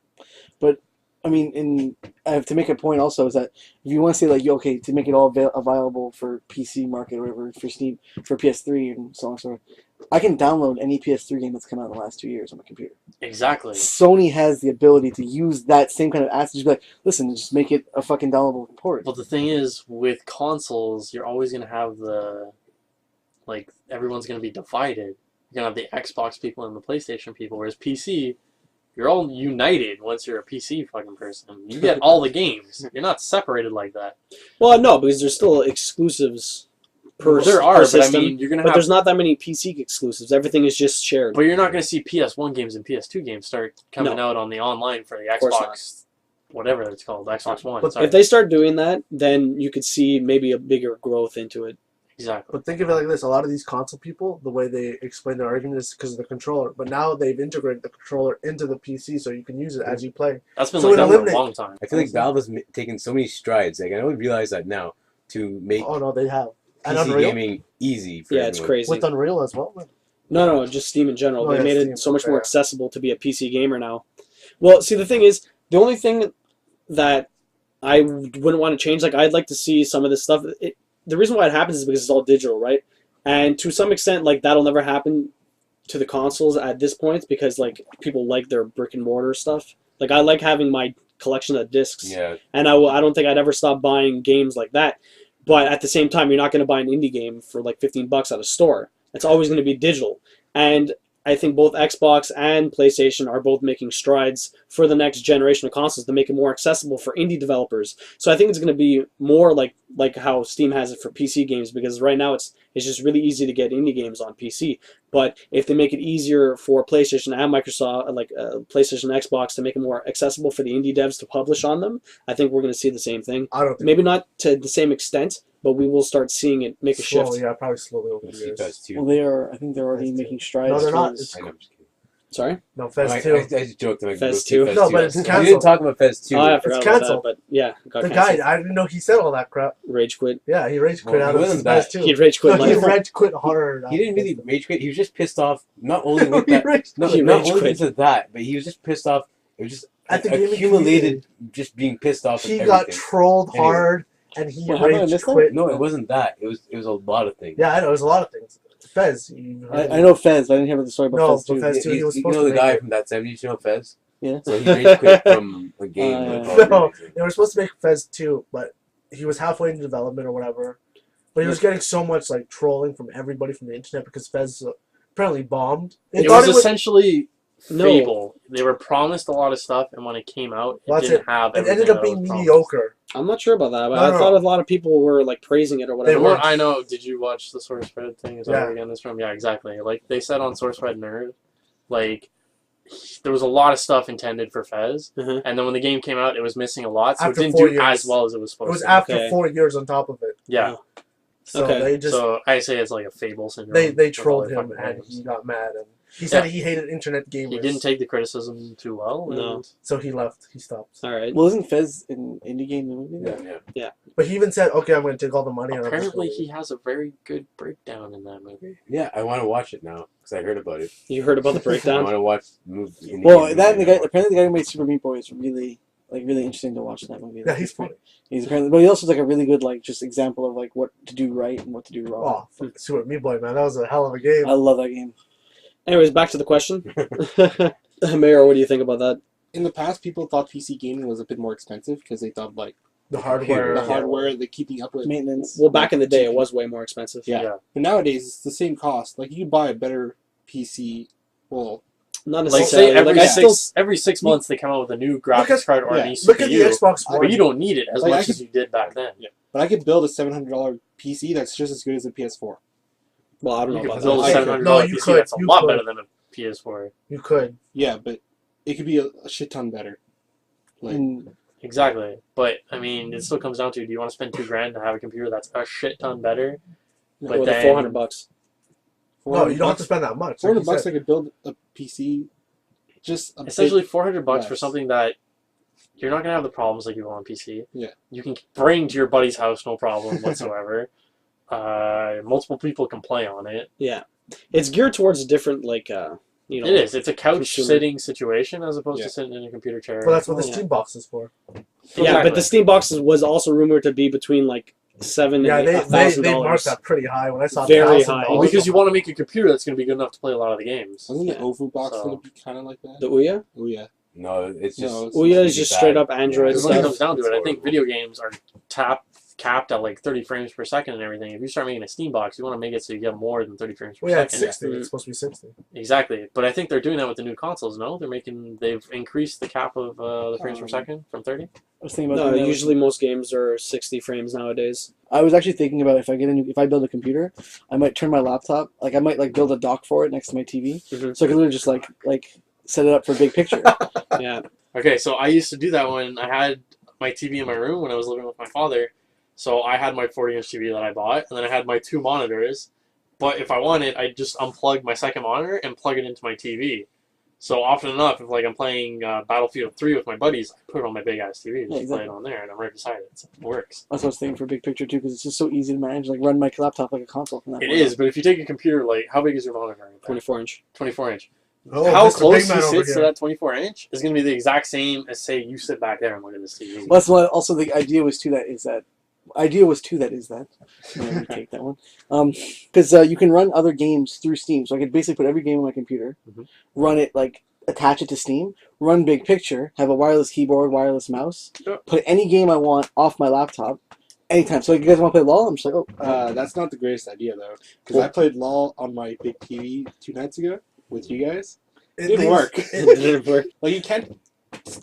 I mean, I have to make a point also is that if you want to say like, okay, to make it all available for PC market or whatever, for Steam, for PS3 and so on and so forth, I can download any PS3 game that's come out in the last 2 years on my computer. Exactly. Sony has the ability to use that same kind of asset. Just be like, listen, just make it a fucking downloadable port. But the thing is, with consoles, you're always going to have everyone's going to be divided. You're going to have the Xbox people and the PlayStation people, whereas PC, you're all united once you're a PC fucking person. You get all the games. You're not separated like that. Well, no, because there's still exclusives per There are, per but system. I mean, you're going to But have... there's not that many PC exclusives. Everything is just shared. But you're not going to see PS1 games and PS2 games start coming No. out on the online for the course Xbox, whatever it's called, Xbox One. But Sorry. If they start doing that, then you could see maybe a bigger growth into it. Exactly. But think of it like this: a lot of these console people, the way they explain their argument is because of the controller. But now they've integrated the controller into the PC, so you can use it as you play. That's been So like it that for a eliminates- long time. I feel like Valve has taken so many strides. Like, I only realize that now to make Oh no, they have. And PC Unreal gaming easy for Yeah, it's everyone. crazy. with Unreal as well. No, just Steam in general. Oh, They yeah, made Steam, it so much more yeah. accessible to be a PC gamer now. Well, see, the thing is, the only thing that I wouldn't want to change, like, I'd like to see some of this stuff. The reason why it happens is because it's all digital, right? And to some extent, like, that'll never happen to the consoles at this point because, like, people like their brick and mortar stuff. Like, I like having my collection of discs. Yeah. And I don't think I'd ever stop buying games like that. But at the same time, you're not going to buy an indie game for like $15 at a store. It's always going to be digital. And I think both Xbox and PlayStation are both making strides for the next generation of consoles to make it more accessible for indie developers. So I think it's going to be more like how Steam has it for PC games, because right now it's just really easy to get indie games on PC. But if they make it easier for PlayStation and Microsoft, like PlayStation and Xbox, to make it more accessible for the indie devs to publish on them, I think we're going to see the same thing. I don't think Maybe not to the same extent, but we will start seeing it make a shift. slowly, yeah, probably slowly over the Let's see years. Fez 2. Well, they are. I think they're already Fez making two. strides. No, they're not. towards- I know, I'm just kidding. Sorry? No, Fez I 2. just joked. Like, Fez we'll see 2. Fez No, 2. but it's We canceled. didn't talk about Fez 2. Oh, I It's forgot about canceled. that, but yeah, got The canceled. guy, I didn't know he said all that crap. Rage quit. Yeah, he rage quit Well, out he of wasn't Fez that- 2. He rage quit No, he life. rage quit hard. He didn't really rage quit. He was just pissed off. Not only with He that, rage- no, He not rage only quit. because of that, but he was just pissed off. It was just At the gaming accumulated, just being pissed off. He at got everything. trolled Anyway. hard, and he What, how did I rage miss that? quit. No, it wasn't that. It was a lot of things. Yeah, I know. There's a lot of things. Fez. I know Fez. But I didn't hear the story about No, Fez but too. Fez- too, he was You supposed know to the make guy it. from that 70s show, Fez? Yeah. So he rage quit from a game. Yeah. with all No, the- they were supposed to make Fez 2, but he was halfway into development or whatever. But he was getting so much like trolling from everybody from the internet because Fez apparently bombed. They It thought was essentially No. Fable. They were promised a lot of stuff, and when it came out, it That's didn't it. have It everything ended up that being was promised. mediocre. I'm not sure about that, but No, I no, thought no. a lot of people were like praising it or They whatever. were. Well, I know. Did you watch the SourceFed thing? Is that Yeah. where we get this from? Yeah, exactly. Like they said on SourceFed Nerd, like there was a lot of stuff intended for Fez, Mhm. and then when the game came out, it was missing a lot, so After it didn't 4 do years. as well as it was It supposed was to. after Okay. 4 years on top of it. Yeah. So Okay. they just So I say it's like a Fable syndrome. they with all trolled their him fucking and games. he got mad and he said Yeah. he hated internet gamers. He didn't take the criticism too well. No. and- So he left. He stopped. All right. Well, isn't Fez an indie game in the movie? Yeah. But he even said, "Okay, I'm going to take all the money." and I'm just Apparently, gonna he leave." has a very good breakdown in that movie. Yeah, I want to watch it now because I heard about it. You heard about the I breakdown? want to watch the movie. Well, that and the guy. Apparently, the guy who made Super Meat Boy is really interesting to watch that movie. Yeah, he's funny. He's apparently, but he also is like a really good just example of like what to do right and what to do wrong. Oh, Super Meat Boy, man, that was a hell of a game. I love that game. Anyways, back to the question. Mayor, what do you think about that? In the past, people thought PC gaming was a bit more expensive because they thought like The hardware, the hardware, the keeping up with. Maintenance. Well, back in the day, it was way more expensive. Yeah. But nowadays, it's the same cost. Like you buy a better PC. Well, Not Like necessarily. say every I still, every 6 months they come out with a new Look graphics at- card or a yeah. new CPU, Look at the Xbox One. but you don't need it as Like, I much could- as you did back then. But I could build a $700 PC that's just as good as a PS4. Well, I don't know You about could build a that. $700 No, you PC could, that's a you lot could. better than a PS4. You could. Yeah, but it could be a shit ton better. Like, Exactly. But, I mean, it still comes down to, do you want to spend $2,000 to have a computer that's a shit ton better? But Or the then- $400. No, you don't have to spend that much. Like you $400 said. I could build a PC. Just a Essentially bit $400 for less. something that you're not going to have the problems like you will on PC. Yeah. You can bring to your buddy's house, no problem whatsoever. Multiple people can play on it. Yeah. It's geared towards a different, like, you know. It is. It's a couch consumer. sitting situation as opposed Yeah. to sitting in a computer chair. But that's what the Yeah. Steam box is for. Yeah, but the Exactly. Steam box was also rumored to be between, like, $7,000 Yeah, and they $1,000. marked that pretty high when I saw Very $1,000. high. Well, because you want to make a computer that's going to be good enough to play a lot of the games. Wasn't the Yeah. OVO box So- going to be kind of like that? The Ouya? Oh, yeah. No, it's just. No, it's- Ouya is it's just bad. straight up Android Yeah. Because when it stuff. comes down to it, I think Horrible. video games are capped at like 30 frames per second and everything. If you start making a Steam box, you want to make it so you get more than 30 frames per Well, yeah, it's second. 60. It's supposed to be 60. Exactly. But I think they're doing that with the new consoles, no? They've increased the cap of the frames per second from 30. I was thinking about No, doing that. usually most games are 60 frames nowadays. I was actually thinking about if I build a computer, I might turn my laptop, like I might like build a dock for it next to my TV, Mhm. so I could literally just like set it up for a big picture. Yeah. Okay, so I used to do that when I had my TV in my room when I was living with my father. So I had my 40-inch TV that I bought, and then I had my 2 monitors. But if I wanted, I'd just unplug my second monitor and plug it into my TV. So often enough, if like I'm playing Battlefield 3 with my buddies, I put it on my big ass TV, just Yeah, exactly. play it on there, and I'm right beside it. So it works. That's what I was thinking for a big picture too, because it's just so easy to manage. Like run my laptop like a console. From that It point is, on. but if you take a computer, like how big is your monitor? 24-inch. 24-inch. Oh, How Mr. close Big Man he over sits to here. that 24-inch is going to be the exact same as say you sit back there and look at this TV. Well, that's what also the idea was too. That is that. Idea was too. That is that. Let me take that one. Because you can run other games through Steam, so I could basically put every game on my computer, Mhm. run it like attach it to Steam, run Big Picture, have a wireless keyboard, wireless mouse, Yeah. put any game I want off my laptop, anytime. So you guys want to play LOL? I'm just like, oh, That's not the greatest idea, though. Because I played LOL on my big TV 2 nights ago with you guys. It didn't work. It didn't work. Like, you can't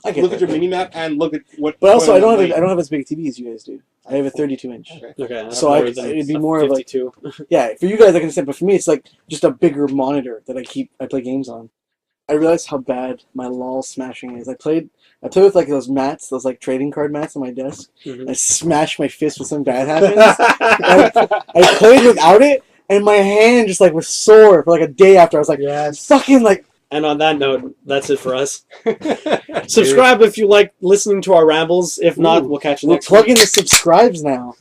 I get look at that. your mini-map and look at what... But also, I don't like- have as big a TV as you guys do. I have a 32-inch. Okay. Okay. So it'd be a more of like 52. yeah. For you guys, I can understand, but for me, it's like just a bigger monitor that I play games on. I realized how bad my LOL smashing is. I played with like those mats, those like trading card mats on my desk. Mhm. I smashed my fist when something bad happens. I played without it, and my hand just like was sore for like a day after. I was like, Yes. fucking like. And on that note, that's it for us. Subscribe if you like listening to our rambles. If not, Ooh, we'll catch you We're next plugging week. the subscribes now.